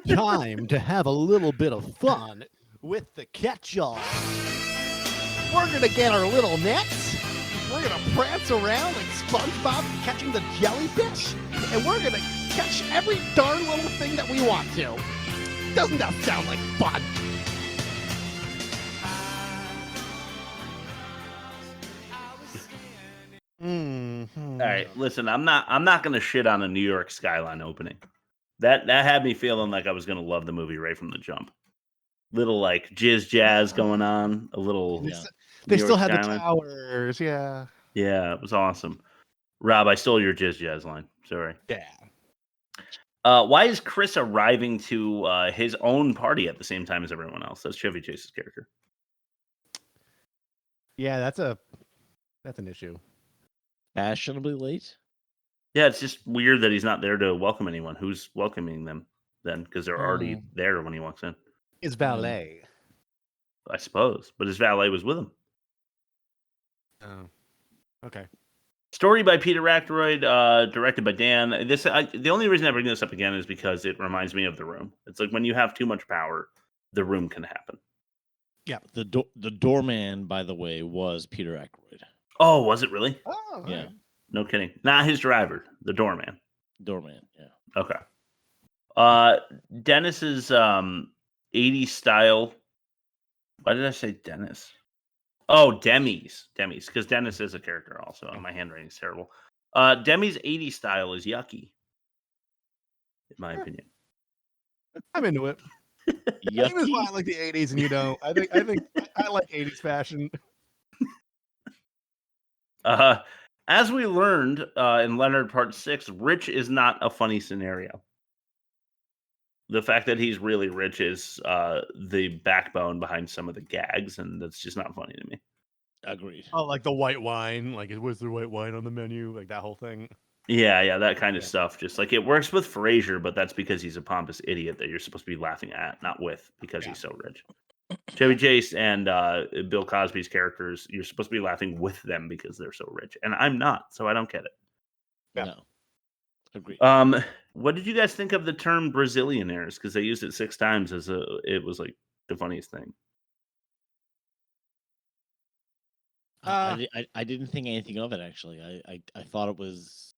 Time to have a little bit of fun with the catch-all. We're going to get our little nets. We're going to prance around like SpongeBob catching the jellyfish. And we're going to catch every darn little thing that we want to. Doesn't that sound like fun? All right, listen, I'm not going to shit on a New York skyline opening. That had me feeling like I was going to love the movie right from the jump. Little like jizz jazz going on, a little. They still had the towers, yeah. Yeah, it was awesome. Rob, I stole your jizz jazz line. Sorry. Yeah. Why is Chris arriving to his own party at the same time as everyone else? That's Chevy Chase's character. Yeah, that's an issue. Fashionably late? Yeah, it's just weird that he's not there to welcome anyone. Who's welcoming them then? Because they're already there when he walks in. His valet. I suppose. But his valet was with him. Oh. Okay. Story by Peter Aykroyd, directed by Dan. The only reason I bring this up again is because it reminds me of The Room. It's like when you have too much power, The Room can happen. Yeah. The doorman, by the way, was Peter Aykroyd. Oh, was it really? Oh, yeah. Right. No kidding. Not his driver, the doorman. Doorman, yeah. Okay. Dennis's 80s style. Why did I say Dennis? Oh, Demi's, because Dennis is a character also. My handwriting is terrible. Demi's 80s style is yucky, in my opinion. I'm into it. That's why I like the 80s and you don't. I think I like 80s fashion. As we learned in Leonard Part 6, rich is not a funny scenario. The fact that he's really rich is the backbone behind some of the gags, and that's just not funny to me. Agreed. Oh, like the white wine. Like, was there white wine on the menu? Like that whole thing. Yeah, that kind of stuff. Just like it works with Frasier, but that's because he's a pompous idiot that you're supposed to be laughing at, not with, because he's so rich. Chevy Chase and Bill Cosby's characters, you're supposed to be laughing with them because they're so rich, and I'm not, so I don't get it. Yeah. No. Agreed. What did you guys think of the term Brazillionaires? Because they used it 6 times it was like the funniest thing. I didn't think anything of it, actually. I thought it was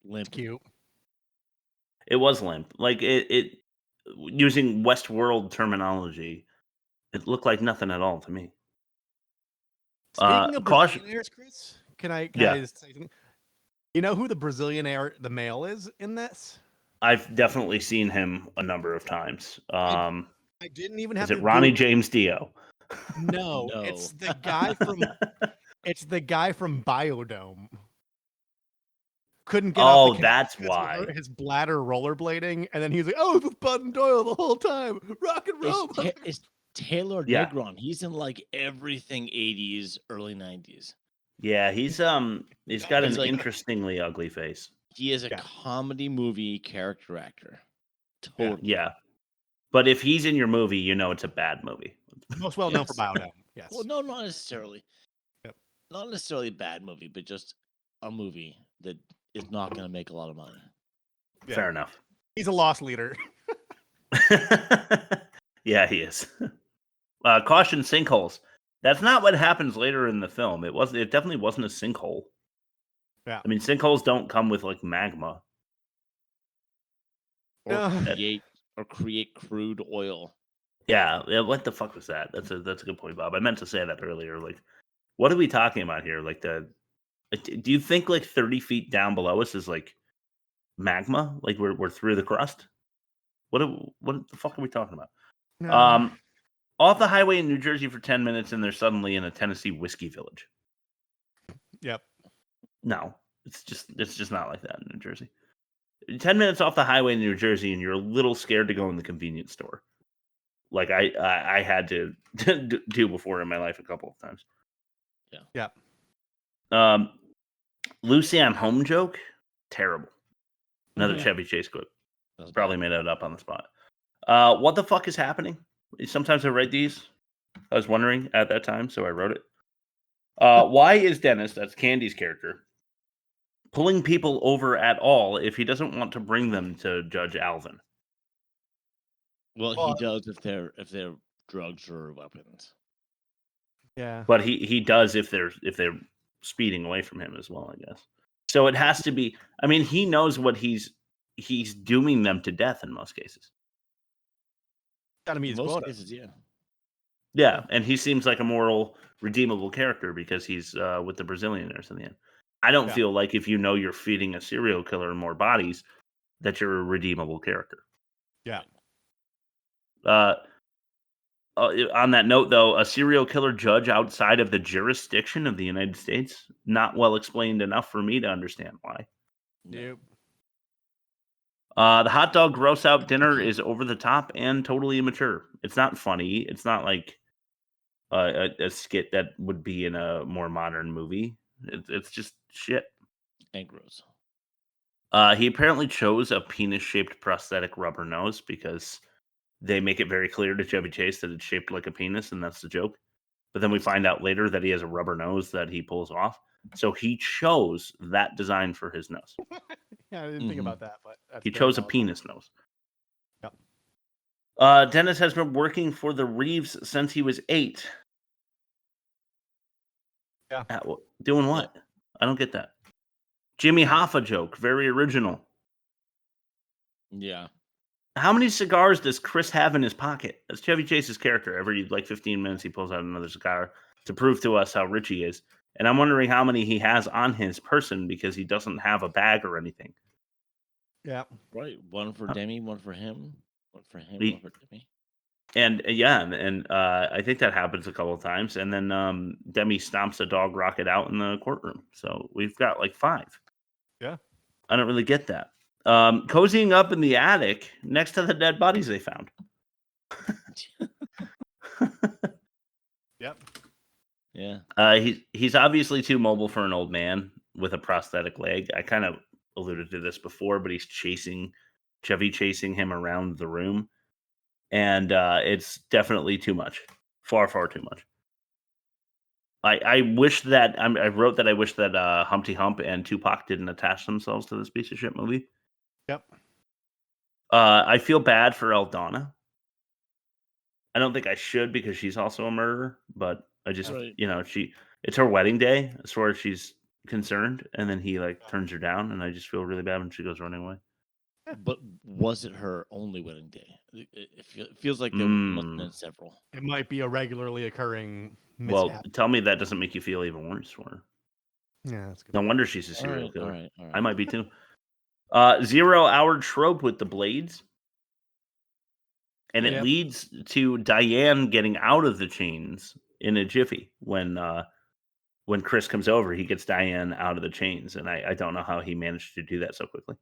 limp. Cute. It was limp. Like it using Westworld terminology, it looked like nothing at all to me. Speaking of caution. Brazillionaires, Chris, can I Yeah. just say something? You know who the Brazillionaire, the male, is in this? I've definitely seen him a number of times. I didn't even have Is it to Ronnie Google. James Dio? No, it's the guy from it's the guy from Biodome. Couldn't get Oh, off the that's couch why. with his bladder rollerblading, and then he was like, "Oh, it was Bud Doyle the whole time, rock and roll." It's Taylor Yeah. Negron. He's in like everything 80s, early 90s. Yeah, he's got an He's like- interestingly ugly face. He is a comedy movie character actor. Totally. Yeah. But if he's in your movie, you know it's a bad movie. Most well known for Biodome. Yes. Well, no, not necessarily. Yep. Not necessarily a bad movie, but just a movie that is not going to make a lot of money. Yeah. Fair enough. He's a loss leader. Yeah, he is. Caution sinkholes. That's not what happens later in the film. It definitely wasn't a sinkhole. Yeah. I mean, sinkholes don't come with like magma. Or create crude oil. Yeah, what the fuck was that? That's a good point, Bob. I meant to say that earlier. Like, what are we talking about here? Like, do you think like 30 feet down below us is like magma? Like we're through the crust? What the fuck are we talking about? No. Off the highway in New Jersey for 10 minutes, and they're suddenly in a Tennessee whiskey village. Yep. No, it's just not like that in New Jersey. 10 minutes off the highway in New Jersey, and you're a little scared to go in the convenience store. Like I had to do before in my life a couple of times. Yeah. Lucy I'm home joke, terrible. Another Mhm. Chevy Chase clip. That's Probably made it up on the spot. What the fuck is happening? Sometimes I write these. I was wondering at that time, so I wrote it. Why is Dennis, that's Candy's character, pulling people over at all if he doesn't want to bring them to Judge Alvin? Well, he does if they're drugs or weapons. Yeah. But he does if they're speeding away from him as well, I guess. So it has to be. I mean, he knows what he's dooming them to death in most cases. Gotta meet his Most quota. cases, yeah. Yeah, and he seems like a moral, redeemable character because he's with the Brazillionaires in the end. I don't feel like if you know you're feeding a serial killer more bodies, that you're a redeemable character. Yeah. On that note, though, a serial killer judge outside of the jurisdiction of the United States, not well explained enough for me to understand why. Nope. The hot dog gross out dinner is over the top and totally immature. It's not funny. It's not like a skit that would be in a more modern movie. It's just shit. And gross. He apparently chose a penis-shaped prosthetic rubber nose because they make it very clear to Chevy Chase that it's shaped like a penis, and that's the joke. But then we find out later that he has a rubber nose that he pulls off. So he chose that design for his nose. Yeah, I didn't think about that, but He chose a penis nose. Yep. Dennis has been working for the Reeves since he was 8. Yeah. Doing what? I don't get that. Jimmy Hoffa joke. Very original. Yeah. How many cigars does Chris have in his pocket? That's Chevy Chase's character. Every 15 minutes, he pulls out another cigar to prove to us how rich he is. And I'm wondering how many he has on his person because he doesn't have a bag or anything. Yeah. Right. One for Demi, one for him. One for him, He- one for Demi. And I think that happens a couple of times. And then Demi stomps a dog rocket out in the courtroom. So we've got like 5. Yeah. I don't really get that. Cozying up in the attic next to the dead bodies they found. Yep. Yeah. He's obviously too mobile for an old man with a prosthetic leg. I kind of alluded to this before, but he's chasing him around the room. And it's definitely too much. Far, far too much. I wish that I wrote that I wish that Humpty Hump and Tupac didn't attach themselves to this piece of shit movie. Yep. I feel bad for Eldana. I don't think I should because she's also a murderer, but I just Right. It's her wedding day as far as she's concerned, and then he like turns her down, and I just feel really bad when she goes running away. But was it her only wedding day? It feels like there must have been several. It might be a regularly occurring Well, mishap. tell me that doesn't make you feel even worse for her. Yeah, that's good. No wonder she's a serial Alright, killer. alright, alright. I might be too. 0-hour trope with the blades. And it Yep. leads to Diane getting out of the chains in a jiffy. When Chris comes over, he gets Diane out of the chains. And I don't know how he managed to do that so quickly.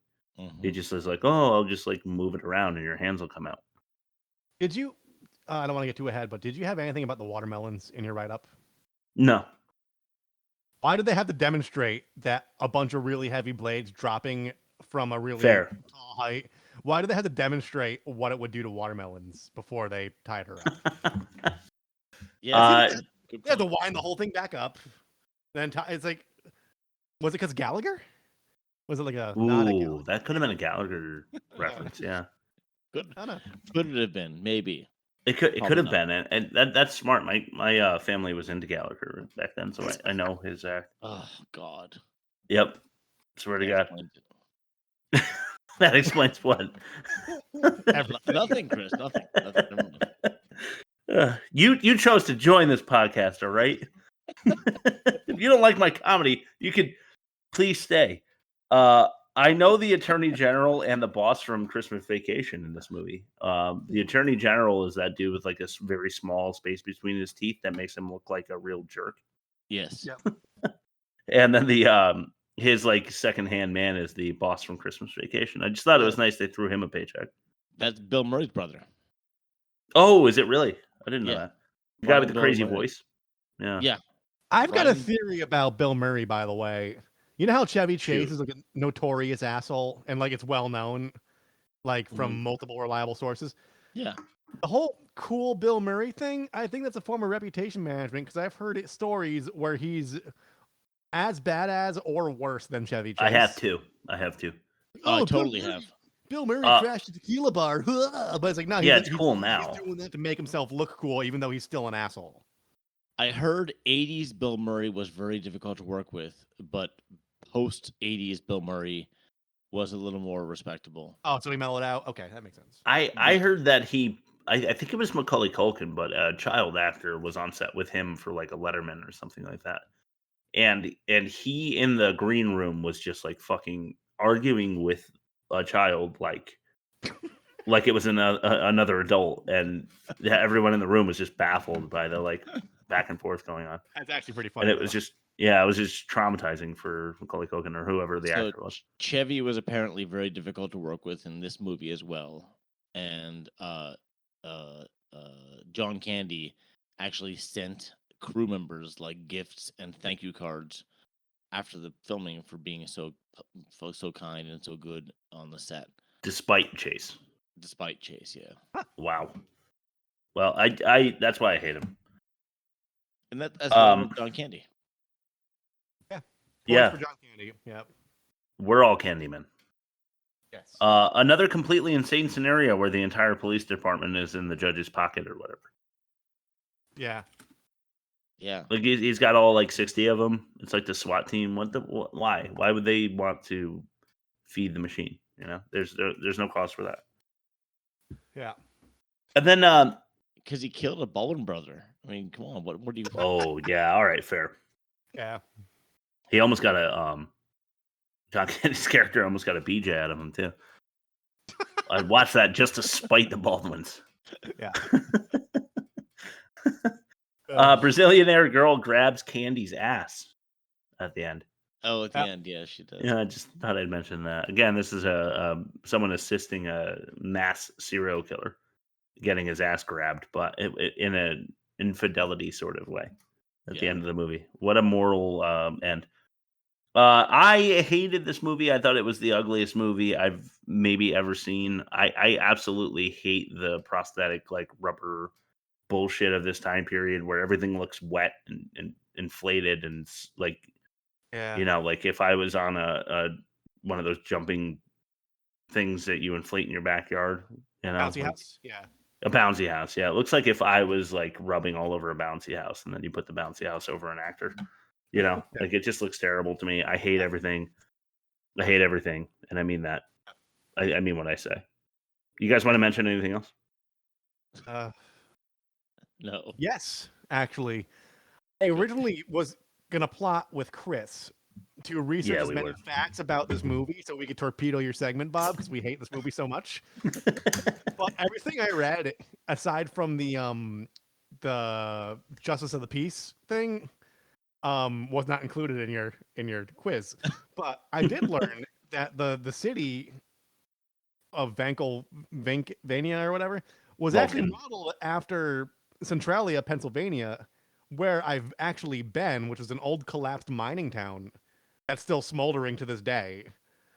He just says like, oh, I'll just like move it around and your hands will come out. Did you? I don't want to get too ahead, but did you have anything about the watermelons in your write-up? No. Why did they have to demonstrate that a bunch of really heavy blades dropping from a really Fair. tall height Why do they have to demonstrate what it would do to watermelons before they tied her up? Yeah, they had to wind the whole thing back up. Then it's like, was it because Gallagher? Was it like a not a Gallagher? Ooh, that could have been a Gallagher reference. Yeah, Could it have been? Maybe. it could Probably have not. been, and that's smart. My family was into Gallagher back then, so I know his act. Oh God. Yep, swear to God. explains That explains what. Nothing, Chris. Nothing. Never mind. You chose to join this podcast, all right? If you don't like my comedy, you could please stay. I know the Attorney General and the boss from Christmas Vacation in this movie. The Attorney General is that dude with like a very small space between his teeth that makes him look like a real jerk. Yes. And then the his like second-hand man is the boss from Christmas Vacation. I just thought it was nice they threw him a paycheck. That's Bill Murray's brother. Oh, is it really? I didn't know Yeah. that. The guy with the Bill crazy Murray. voice. Yeah. Yeah. I've got a Ryan- theory about Bill Murray, by the way. You know how Chevy Chase Shoot. is like a notorious asshole and like it's well known, like from multiple reliable sources. Yeah. The whole cool Bill Murray thing, I think that's a form of reputation management because I've heard stories where he's as bad as or worse than Chevy Chase. I have to. Oh, I Bill totally Murray- have. Bill Murray crashed a tequila bar, but it's like no, Yeah, he's it's cool now. He's doing that to make himself look cool, even though he's still an asshole. I heard 80s Bill Murray was very difficult to work with, but post 80s Bill Murray was a little more respectable. Oh, so he mellowed out. Okay, that makes sense. I heard that I think it was Macaulay Culkin, but a child actor was on set with him for like a Letterman or something like that. And he in the green room was just like fucking arguing with a child like it was another adult, and everyone in the room was just baffled by the like back and forth going on. That's actually pretty funny. And it was just it was just traumatizing for Macaulay Culkin or whoever the actor was. Chevy was apparently very difficult to work with in this movie as well. And John Candy actually sent crew members like gifts and thank you cards after the filming for being so kind and so good on the set. Despite Chase, yeah. Wow. Well, I that's why I hate him. And that's John Candy. Yeah. For John Candy. Yep. We're all Candymen. Yes. Another completely insane scenario where the entire police department is in the judge's pocket or whatever. Yeah. Yeah. Like he's got all like 60 of them. It's like the SWAT team. Why? Why would they want to feed the machine? You know, there's no cause for that. Yeah. And then because he killed a Baldwin brother. I mean, come on, what do you? Oh yeah, all right, fair. Yeah. He almost got a John Candy's character almost got a BJ out of him too. I'd watch that just to spite the Baldwins. Yeah. Brazillionaire girl grabs Candy's ass at the end. Oh, at the end, yeah, she does. Yeah, I just thought I'd mention that. Again, this is a someone assisting a mass serial killer getting his ass grabbed, but in an infidelity sort of way at the end of the movie. What a moral end. I hated this movie. I thought it was the ugliest movie I've maybe ever seen. I absolutely hate the prosthetic like rubber bullshit of this time period where everything looks wet and inflated and like, yeah, you know, like if I was on a one of those jumping things that you inflate in your backyard, you know, Bouncy like, house. Yeah. a bouncy house. Yeah, it looks like if I was like rubbing all over a bouncy house and then you put the bouncy house over an actor. You know, like it just looks terrible to me. I hate everything. And I mean that. I mean what I say. You guys want to mention anything else? No. Yes, actually. I originally was going to plot with Chris to research as many facts about this movie so we could torpedo your segment, Bob, because we hate this movie so much. But everything I read, aside from the Justice of the Peace thing, was not included in your quiz. But I did learn that the city of Pennsylvania or whatever was actually modeled after Centralia, Pennsylvania, where I've actually been, which is an old collapsed mining town that's still smoldering to this day.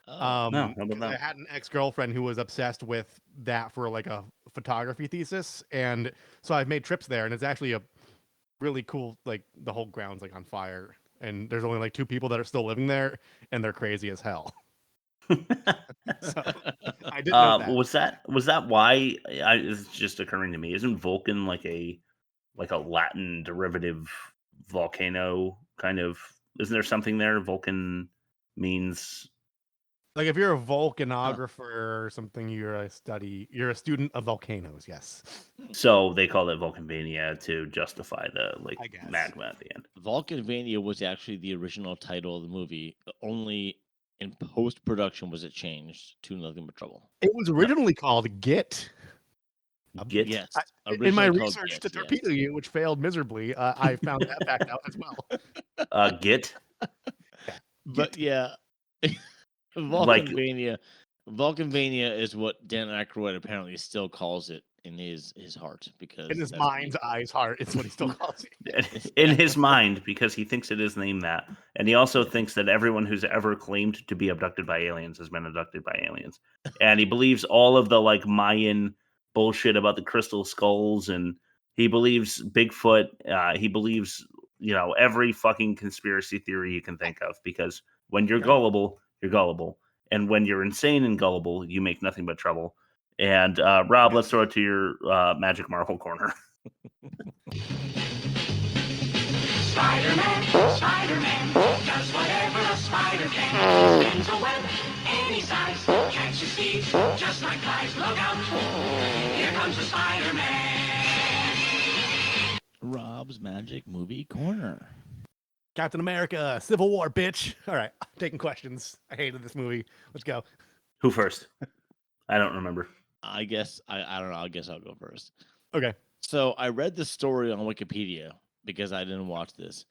I had an ex-girlfriend who was obsessed with that for like a photography thesis, and so I've made trips there, and it's actually a really cool. Like the whole ground's like on fire, and there's only like 2 people that are still living there, and they're crazy as hell. So I didn't know that. Was that why? It's just occurring to me. Isn't Vulcan like a Latin derivative volcano kind of? Isn't there something there? Vulcan means like if you're a volcanographer or something, you're a student of volcanoes. Yes. So they call it Vulcanvania to justify the magma at the end. Vulcanvania was actually the original title of the movie. Only in post-production was it changed to Nothing But Trouble. It was originally called Git. Git? Yes. In my research to Torpedo You, which failed miserably, I found that fact out as well. Git? But yeah, Vulcanvania is what Dan Aykroyd apparently still calls it in his heart, because in his mind's eye's heart, it's what he still calls it. In his mind, because he thinks it is named that, and he also thinks that everyone who's ever claimed to be abducted by aliens has been abducted by aliens, and he believes all of the Mayan bullshit about the crystal skulls, and he believes Bigfoot. He believes every fucking conspiracy theory you can think of, because when you're gullible, you're gullible. And when you're insane and gullible, you make nothing but trouble. And Rob, let's throw it to your Magic Marvel corner. Spider-Man does whatever a spider can. Spins a web any size, catches thieves just like flies. Look out! Here comes the Spider-Man. Rob's Magic Movie Corner. Captain America, Civil War, bitch. All right, taking questions. I hated this movie. Let's go. Who first? I don't remember. I guess I don't know. I guess I'll go first. Okay. So I read the story on Wikipedia because I didn't watch this.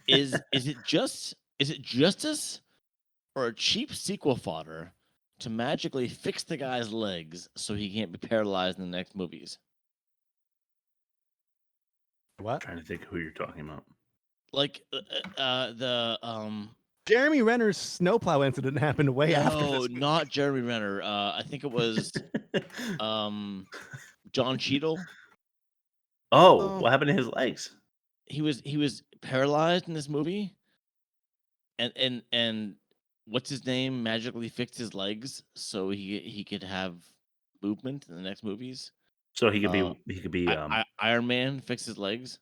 Is it justice or a cheap sequel fodder to magically fix the guy's legs so he can't be paralyzed in the next movies? What? I'm trying to think who you're talking about. Like Jeremy Renner's snowplow incident happened way after this. No, not Jeremy Renner. I think it was John Cheadle. Oh, what happened to his legs? He was paralyzed in this movie, and what's his name magically fixed his legs so he could have movement in the next movies. So he could be Iron Man fixed his legs.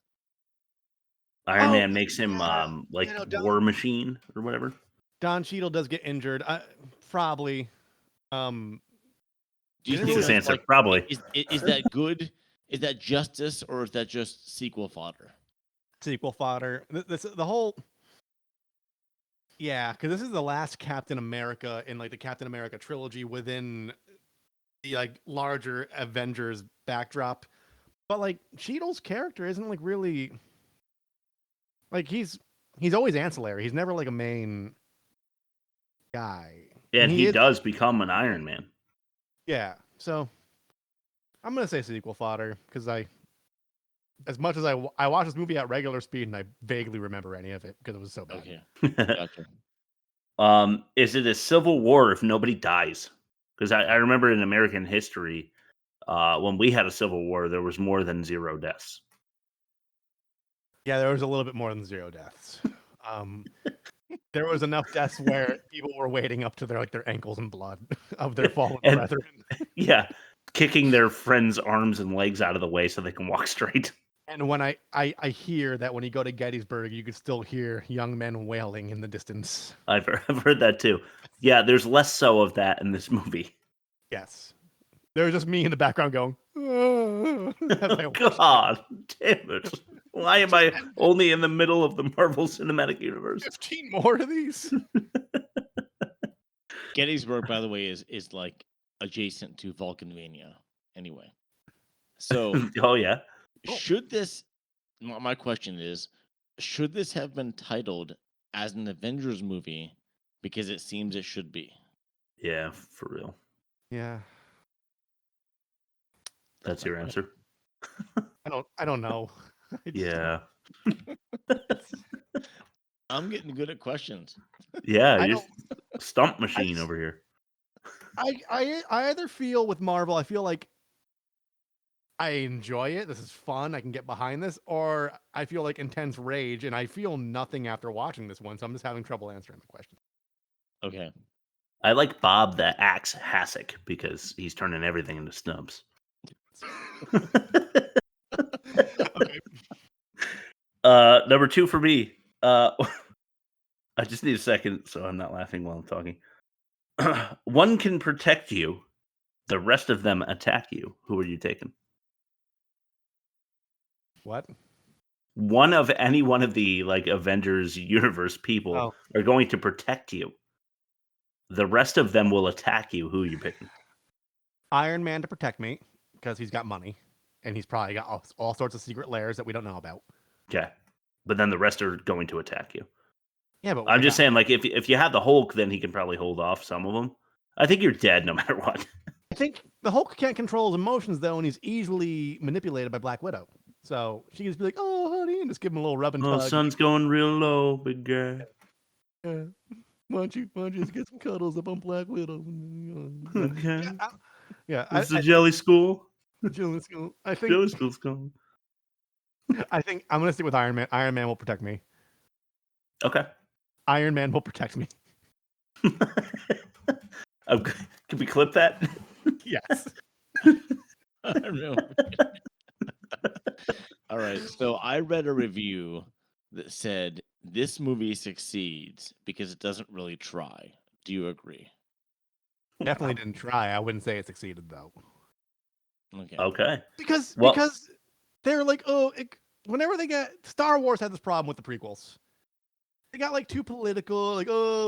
Iron Man makes him War Machine or whatever. Don Cheadle does get injured. Probably. Do you That's think his answer. like, Probably. Is that good? Is that justice, or is that just sequel fodder? Sequel fodder. The whole. Yeah, because this is the last Captain America in the Captain America trilogy within the larger Avengers backdrop. But Cheadle's character isn't really. He's always ancillary. He's never a main guy. Yeah, and he does become an Iron Man. Yeah, so I'm gonna say sequel fodder because as much as I watched this movie at regular speed and I vaguely remember any of it because it was so bad. Okay. Gotcha. Is it a civil war if nobody dies? Because I remember in American history, when we had a civil war, there was more than 0 deaths. Yeah, there was a little bit more than 0 deaths. There was enough deaths where people were wading up to their ankles in blood of their fallen brethren. Yeah, kicking their friends' arms and legs out of the way so they can walk straight. And when I hear that when you go to Gettysburg, you could still hear young men wailing in the distance. I've heard that too. Yeah, there's less so of that in this movie. Yes. There was just me in the background going, oh, God damn it. Why am I only in the middle of the Marvel Cinematic Universe? 15 more of these. Gettysburg, by the way, is adjacent to Vulcanvania. Anyway, so oh yeah. Should this? My question is, should this have been titled as an Avengers movie? Because it seems it should be. Yeah, for real. Yeah. That's your answer. I don't know. Yeah. I'm getting good at questions. Yeah, Stump machine over here. I either feel with Marvel, I feel like I enjoy it. This is fun. I can get behind this, or I feel like intense rage, and I feel nothing after watching this one. So I'm just having trouble answering the question. Okay. I like Bob the Axe Hasek because he's turning everything into stumps. Number 2 for me. I just need a second so I'm not laughing while I'm talking. One can protect you. The rest of them attack you. Who are you taking? What? One of any one of the Avengers universe people are going to protect you. The rest of them will attack you. Who are you picking? Iron Man to protect me because he's got money, and he's probably got all sorts of secret lairs that we don't know about. Okay, but then the rest are going to attack you. Yeah, but I'm just saying, if you have the Hulk, then he can probably hold off some of them. I think you're dead no matter what. I think the Hulk can't control his emotions though, and he's easily manipulated by Black Widow. So she can just be like, "Oh, honey," and just give him a little rub and tug. Sun's going real low, big guy. Yeah. Why don't you just get some cuddles up on Black Widow? Okay. Yeah. It's the jelly school. Jelly school. I think jelly school's coming. I think I'm gonna stick with Iron Man. Iron Man will protect me. Okay. Iron Man will protect me. Can we clip that? Yes. All right. So I read a review that said this movie succeeds because it doesn't really try. Do you agree? Definitely didn't try. I wouldn't say it succeeded though. Okay. Because they're like, whenever they get Star Wars had this problem with the prequels. They got too political,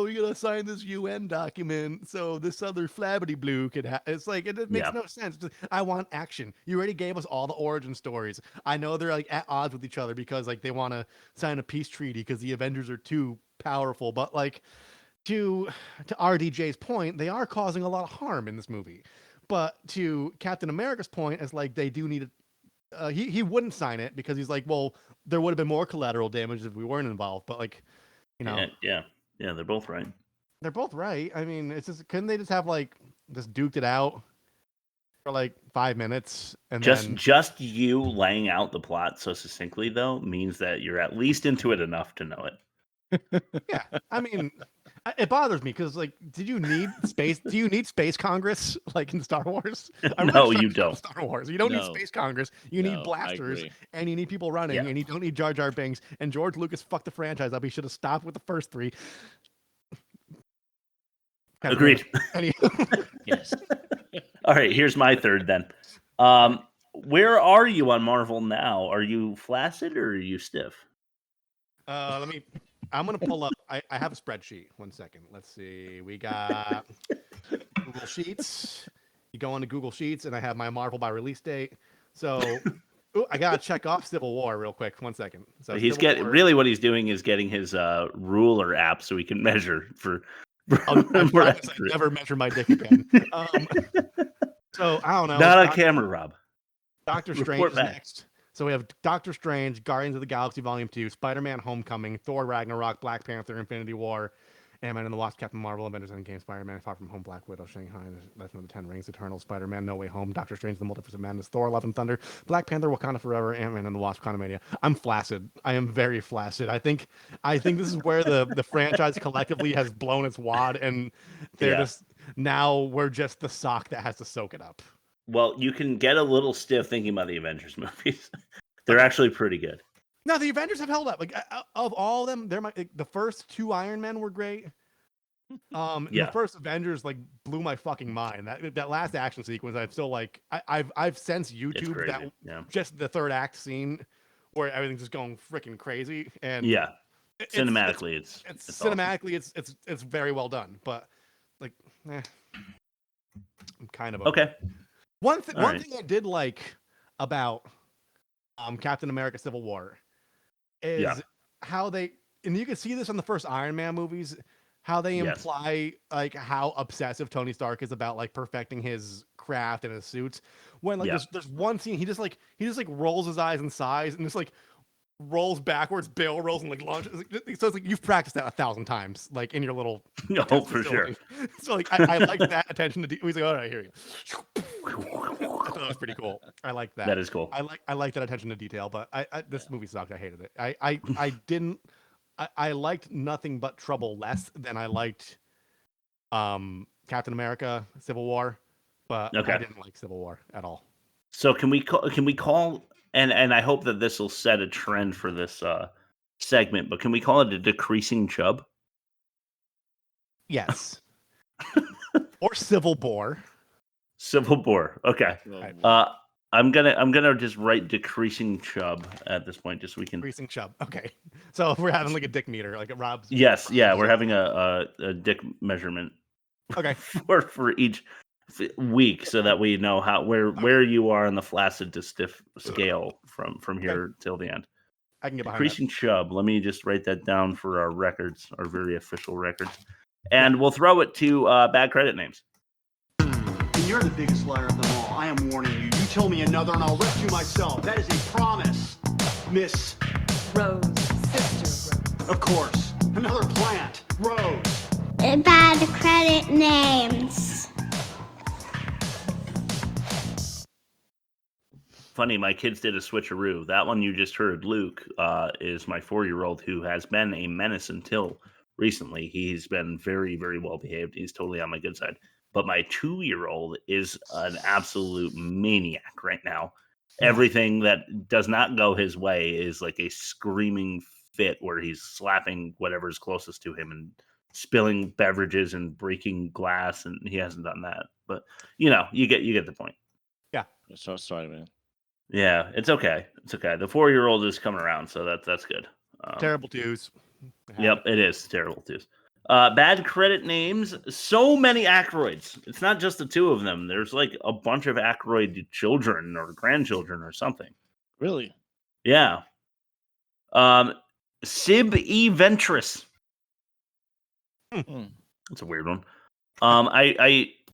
we gotta sign this UN document so this other flabbity blue could it's it makes no sense. I want action. You already gave us all the origin stories. I know they're at odds with each other because they want to sign a peace treaty because the Avengers are too powerful, but to RDJ's point, they are causing a lot of harm in this movie. But to Captain America's point, is they do need he wouldn't sign it because he's well, there would have been more collateral damage if we weren't involved, but yeah, they're both right. They're both right. I mean, it's just couldn't they just have just duked it out for 5 minutes and just you laying out the plot so succinctly though means that you're at least into it enough to know it. Yeah, I mean, it bothers me because did you need space? Do you need Space Congress in Star Wars? No, you don't. Star Wars. You don't need Space Congress. You need blasters and you need people running and you don't need Jar Jar Binks. And George Lucas fucked the franchise up. He should have stopped with the first 3. Agreed. Yes. All right, here's my third then. Where are you on Marvel now? Are you flaccid or are you stiff? I'm going to pull up. I have a spreadsheet. 1 second. Let's see. We got Google Sheets. You go into Google Sheets, and I have my Marvel by release date. So I got to check off Civil War real quick. 1 second. So he's really what he's doing is getting his ruler app so he can measure for. I never measure my dick again. So I don't know. Not on camera, Rob. Doctor Strange is next. So we have Doctor Strange, Guardians of the Galaxy Volume 2, Spider-Man Homecoming, Thor Ragnarok, Black Panther, Infinity War, Ant-Man and the Wasp, Captain Marvel, Avengers Endgame, Spider-Man, Far From Home, Black Widow, Shanghai, Legend of the Ten Rings, Eternal, Spider-Man, No Way Home, Doctor Strange, The Multiverse of Madness, Thor, Love and Thunder, Black Panther, Wakanda Forever, Ant-Man and the Wasp, Quantumania. I'm flaccid. I am very flaccid. I think this is where the franchise collectively has blown its wad, and we're just the sock that has to soak it up. Well, you can get a little stiff thinking about the Avengers movies. They're actually pretty good. No, the Avengers have held up. Of all of them, the first 2 Iron Men were great. The first Avengers blew my fucking mind. That last action sequence, I'm still I've since YouTube that just the third act scene where everything's just going freaking crazy and cinematically it's cinematically awesome. It's very well done, but I'm kind of okay. One thing I did like about Captain America Civil War is how they, and you can see this in the first Iron Man movies, how they imply how obsessive Tony Stark is about perfecting his craft and his suits. When there's one scene he just rolls his eyes and sighs and just rolls backwards, barrel rolls, and like launches. So it's like you've practiced that 1,000 times, like in your little. No, for sure. So like I like that attention to detail. He's like, all right, here you go. I thought that was pretty cool. I like that. That is cool. I like that attention to detail, but this movie sucked. I hated it. I didn't. I liked Nothing But Trouble less than I liked Captain America: Civil War, but I didn't like Civil War at all. So can we call and I hope that this will set a trend for this segment, but can we call it a decreasing chub? Yes. Or Civil Bore. Civil Bore. Okay. I'm gonna just write decreasing chub at this point, just so we can. Decreasing chub. Okay. So we're having like a dick meter, like a Rob's. Yes. Yeah. We're having a dick measurement. Okay. for each week, so that we know where you are on the flaccid to stiff scale from here till the end. I can get behind decreasing chub. Let me just write that down for our records, our very official records, and we'll throw it to bad credit names. And you're the biggest liar of them all. I am warning you. You tell me another and I'll lift you myself. That is a promise, Miss Rose, Sister Rose. Of course. Another plant, Rose. Bad credit names. Funny, my kids did a switcheroo. That one you just heard, Luke, is my 4-year-old who has been a menace until recently. He's been very, very well behaved. He's totally on my good side. But my 2-year-old is an absolute maniac right now. Everything that does not go his way is like a screaming fit where he's slapping whatever's closest to him and spilling beverages and breaking glass, and he hasn't done that. But you get the point. Yeah. So sorry, man. Yeah, it's okay. It's okay. The 4-year-old is coming around, so that's good. Terrible twos. Yep, it is terrible twos. Bad credit names. So many Aykroyds. It's not just the two of them. There's like a bunch of Aykroyd children or grandchildren or something. Really? Yeah. Sib E. Ventris. That's a weird one.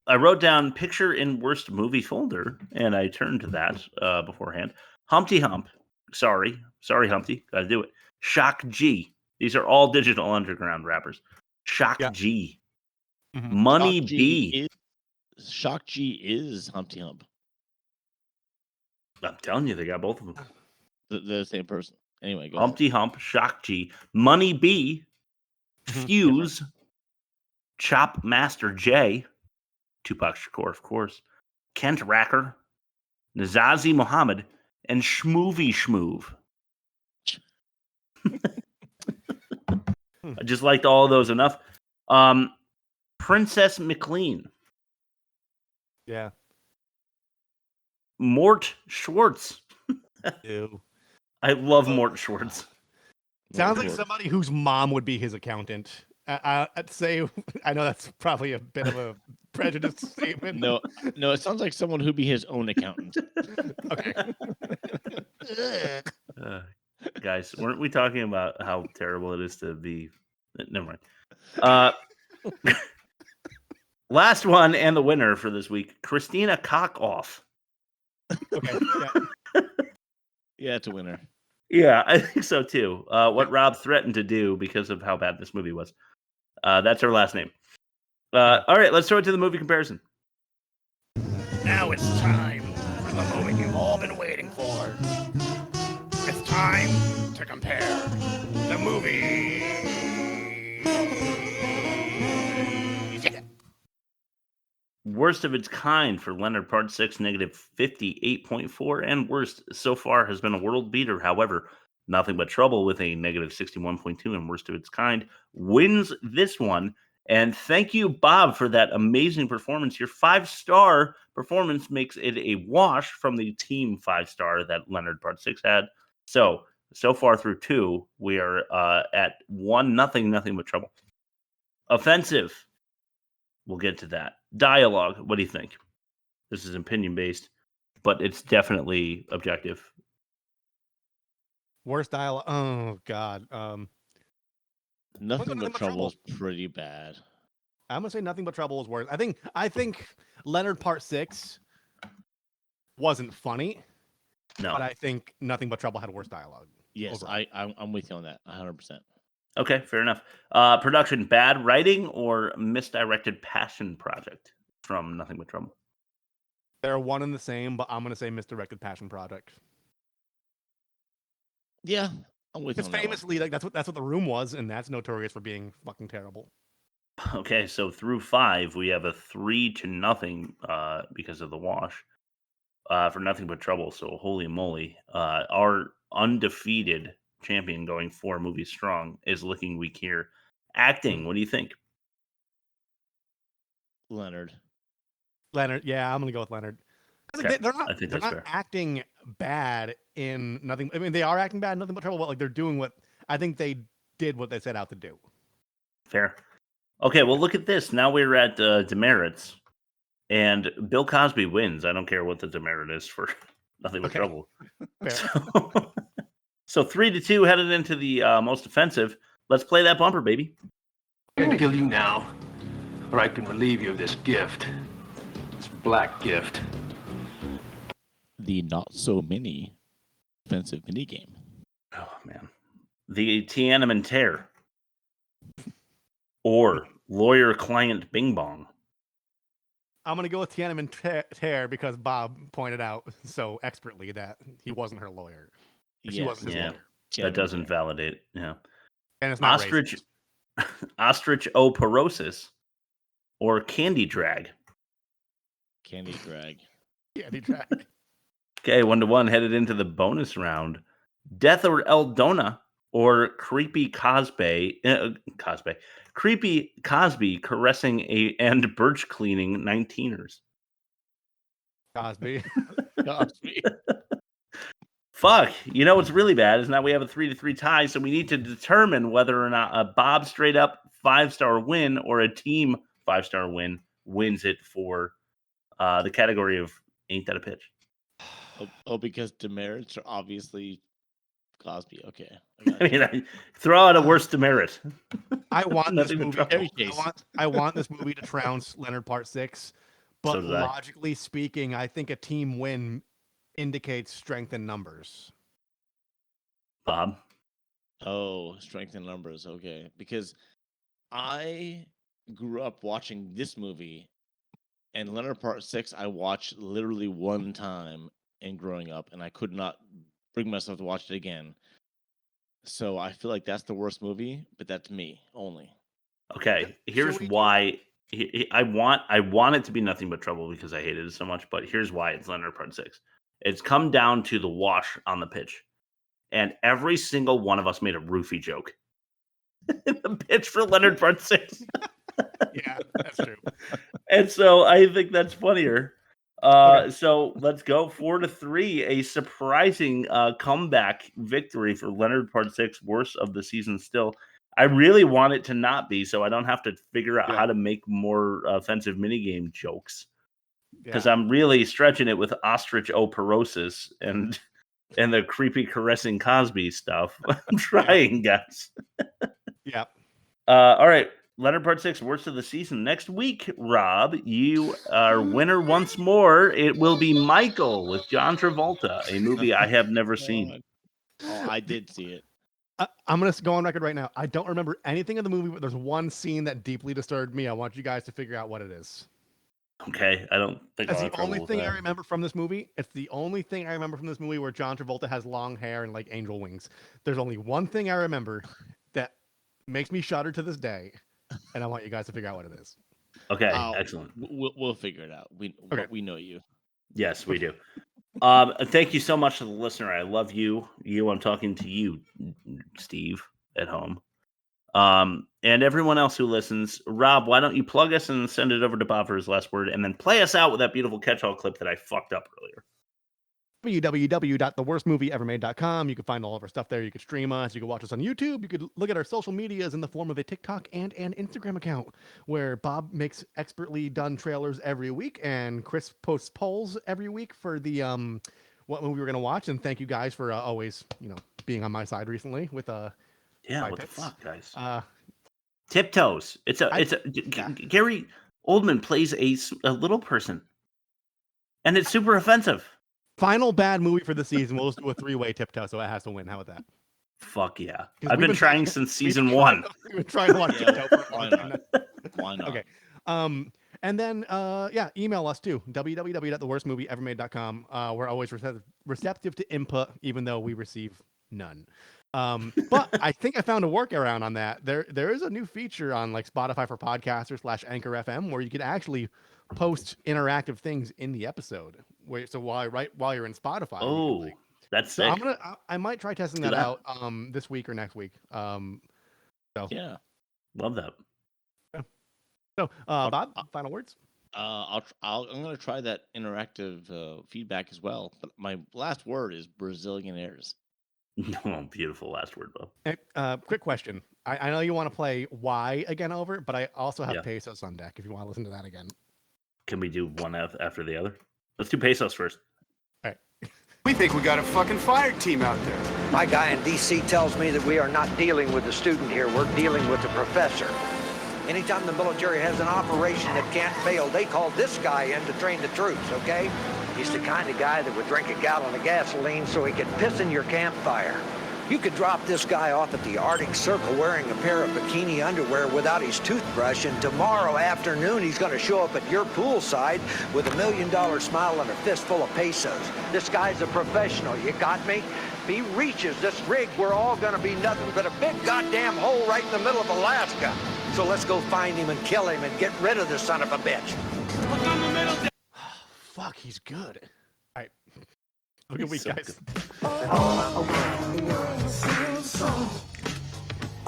I wrote down picture in worst movie folder, and I turned to that beforehand. Humpty Hump. Sorry, Humpty. Got to do it. Shock G. These are all Digital Underground rappers. Shock G. Mm-hmm. Money Shock B. Shock G is Humpty Hump. I'm telling you, they got both of them. The same person. Anyway, go Humpty Hump, Shock G, Money B, Fuse, Chop Master J, Tupac Shakur, of course, Kent Racker, Nazazi Muhammad, and Schmoovy Schmoove. I just liked all of those enough. Princess McLean. Yeah. Mort Schwartz. Ew. I love Mort Schwartz. Sounds like somebody whose mom would be his accountant. I'd say, I know that's probably a bit of a prejudiced statement. No, it sounds like someone who'd be his own accountant. Okay. Guys, weren't we talking about how terrible it is to be? Never mind. Last one and the winner for this week, Christina Cockoff. Okay. Yeah, it's a winner. Yeah, I think so too. What Rob threatened to do because of how bad this movie was. That's her last name. All right, let's throw it to the movie comparison. Now it's time for the moment you've all been waiting for. It's time to compare the movies. Worst of its kind for Leonard Part 6, negative 58.4, and worst so far has been a world beater. However, Nothing But Trouble with a negative 61.2 and worst of its kind wins this one. And thank you, Bob, for that amazing performance. Your 5-star performance makes it a wash from the team 5-star that Leonard Part 6 had. So far through 2, we are at 1-0, Nothing But Trouble. Offensive. We'll get to that. Dialogue. What do you think? This is opinion-based, but it's definitely objective. Worst dialogue. Oh, God. Nothing But Trouble is pretty bad. I'm gonna say Nothing But Trouble is worse. I think Leonard Part 6 wasn't funny. No, but I think Nothing But Trouble had worse dialogue. Yes, I'm with you on that 100%. Okay, fair enough. Production, bad writing or misdirected passion project from Nothing But Trouble? They're one and the same, but I'm going to say misdirected passion project. Yeah, I'm with you Because on that famously, like that's what The Room was, and that's notorious for being fucking terrible. Okay, so through 5, we have a 3-0 because of the wash for Nothing But Trouble. So holy moly, our undefeated champion going 4 movies strong is looking weak here. Acting, what do you think? Leonard, yeah, I'm gonna go with Leonard. Okay, They're I think not that's fair. acting bad in Nothing. I mean, they are acting bad in Nothing But Trouble, but like they're doing what I think they did what they set out to do. Fair. Okay, well look at this. Now we're at demerits, and Bill Cosby wins. I don't care what the demerit is for Nothing But Trouble. So 3-2 headed into the most offensive. Let's play that bumper, baby. I can kill you now, or I can relieve you of this gift. This black gift. the not so mini offensive mini game. Oh man, the Tiananmen Tear or lawyer-client bing-bong. I'm gonna go with Tiananmen Tear because Bob pointed out so expertly that he wasn't her lawyer. She wasn't his lawyer. That doesn't validate. Yeah, and it's not ostrich, ostrich oporosis, or candy drag. Candy drag. Candy drag. Okay, 1-1 headed into the bonus round. Death or Eldona or creepy Cosby, creepy Cosby caressing and birch cleaning 19ers. Cosby. Cosby. Fuck. You know what's really bad is now we have a 3-3 tie, so we need to determine whether or not a Bob straight up 5-star win or a team 5-star win wins it for the category of Ain't That a Pitch? Oh, because demerits are obviously Cosby. Okay. I mean, I throw out a worse demerit. I want this Nothing but movie. trouble. I want this movie to trounce Leonard Part 6, but So did I. logically speaking, I think a team win indicates strength in numbers. Bob? Oh, strength in numbers. Okay. Because I grew up watching this movie, and Leonard Part 6 I watched literally one time in growing up, and I could not bring myself to watch it again. So I feel like that's the worst movie, but that's me only. Okay, here's why. I want it to be Nothing But Trouble because I hated it so much, but here's why it's Leonard Part 6. It's come down to the wash on the pitch. And every single one of us made a roofie joke in the pitch for Leonard Part 6. Yeah, that's true. And so I think that's funnier. So let's go 4-3, a surprising comeback victory for Leonard Part 6, worst of the season still. I really want it to not be, so I don't have to figure out how to make more offensive minigame jokes. Because I'm really stretching it with ostrich oporosis and the creepy caressing Cosby stuff. I'm trying, guys. Yeah. All right. Leonard Part 6, worst of the season. Next week, Rob, you are winner once more. It will be Michael with John Travolta, a movie I have never seen. Oh, I did see it. I'm going to go on record right now. I don't remember anything of the movie, but there's one scene that deeply disturbed me. I want you guys to figure out what it is. Okay, I don't think That's I'll the have only trouble thing with I that. remember from this movie. It's the only thing I remember from this movie where John Travolta has long hair and like angel wings. There's only one thing I remember that makes me shudder to this day, and I want you guys to figure out what it is. Okay, excellent. We'll figure it out. We know you. Yes, we do. Thank you so much to the listener. I love you. I'm talking to you, Steve, at home. And everyone else who listens. Rob, why don't you plug us and send it over to Bob for his last word, and then play us out with that beautiful catch-all clip that I fucked up earlier. www.theworstmovieevermade.com. You can find all of our stuff there. You can stream us. You can watch us on YouTube. You could look at our social medias in the form of a TikTok and an Instagram account where Bob makes expertly done trailers every week and Chris posts polls every week for the what movie we're going to watch. And thank you guys for always, being on my side recently with Yeah, what the fuck, guys? Tiptoes. Gary Oldman plays a little person, and it's super offensive. Final bad movie for the season. We'll just do a 3-way tiptoe, so it has to win. How about that? Fuck yeah. I've been trying since season 1. We've been trying to watch it. Why not? Why not? Okay. And then, email us too, www.theworstmovieevermade.com. We're always receptive to input, even though we receive none. But I think I found a workaround on that. There is a new feature on like Spotify for Podcasters / Anchor FM where you can actually post interactive things in the episode. So while you're in Spotify. Oh, that's sick. So I might try testing that out this week or next week. So yeah, love that. So, Bob, final words. I'm going to try that interactive feedback as well. But my last word is Brazillionaires. Oh, beautiful last word, Bob. Hey, quick question. I know you want to play Y again over, but I also have Pesos on deck if you want to listen to that again. Can we do one after the other? Let's do Pesos first. All right. We think we got a fucking fire team out there. My guy in D.C. tells me that we are not dealing with the student here. We're dealing with the professor. Anytime the military has an operation that can't fail, they call this guy in to train the troops, okay? He's the kind of guy that would drink a gallon of gasoline so he could piss in your campfire. You could drop this guy off at the Arctic Circle wearing a pair of bikini underwear without his toothbrush, and tomorrow afternoon he's going to show up at your poolside with $1 million smile and a fistful of pesos. This guy's a professional, you got me? If he reaches this rig, we're all going to be nothing but a big goddamn hole right in the middle of Alaska. So let's go find him and kill him and get rid of this son of a bitch. Fuck, he's good. All right. Have a good week, guys.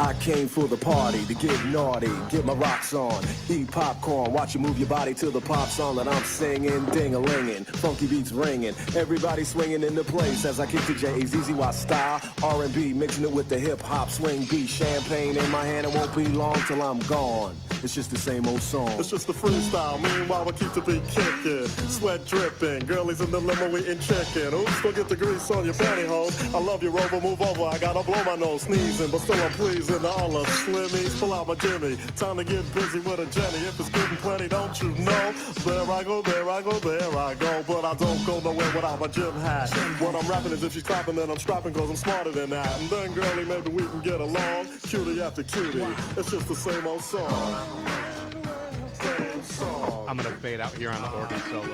I came for the party to get naughty, get my rocks on, eat popcorn, watch you move your body to the pop song that I'm singing, ding-a-linging, funky beats ringing, everybody swinging in the place as I kick the J-A-Z-Z-Y style, R&B, mixing it with the hip-hop swing beat, champagne in my hand, it won't be long till I'm gone. It's just the same old song. It's just the freestyle, meanwhile we keep the beat kicking, sweat dripping, girlies in the limo eating chicken, oops, don't get the grease on your pantyhose, I love you, Rover, move over, I gotta blow my nose, sneezing, but still I'm pleasing. All the slimmies, pull out my Jimmy. Time to get busy with a Jenny. If it's getting plenty, don't you know? There I go, there I go, there I go. But I don't go nowhere without my gym hat. What I'm rapping is if she's clapping, then I'm strapping, cause I'm smarter than that. And then, girlie, maybe we can get along. Cutie after cutie. It's just the same old song. Same song. I'm gonna fade out here on the organ solo.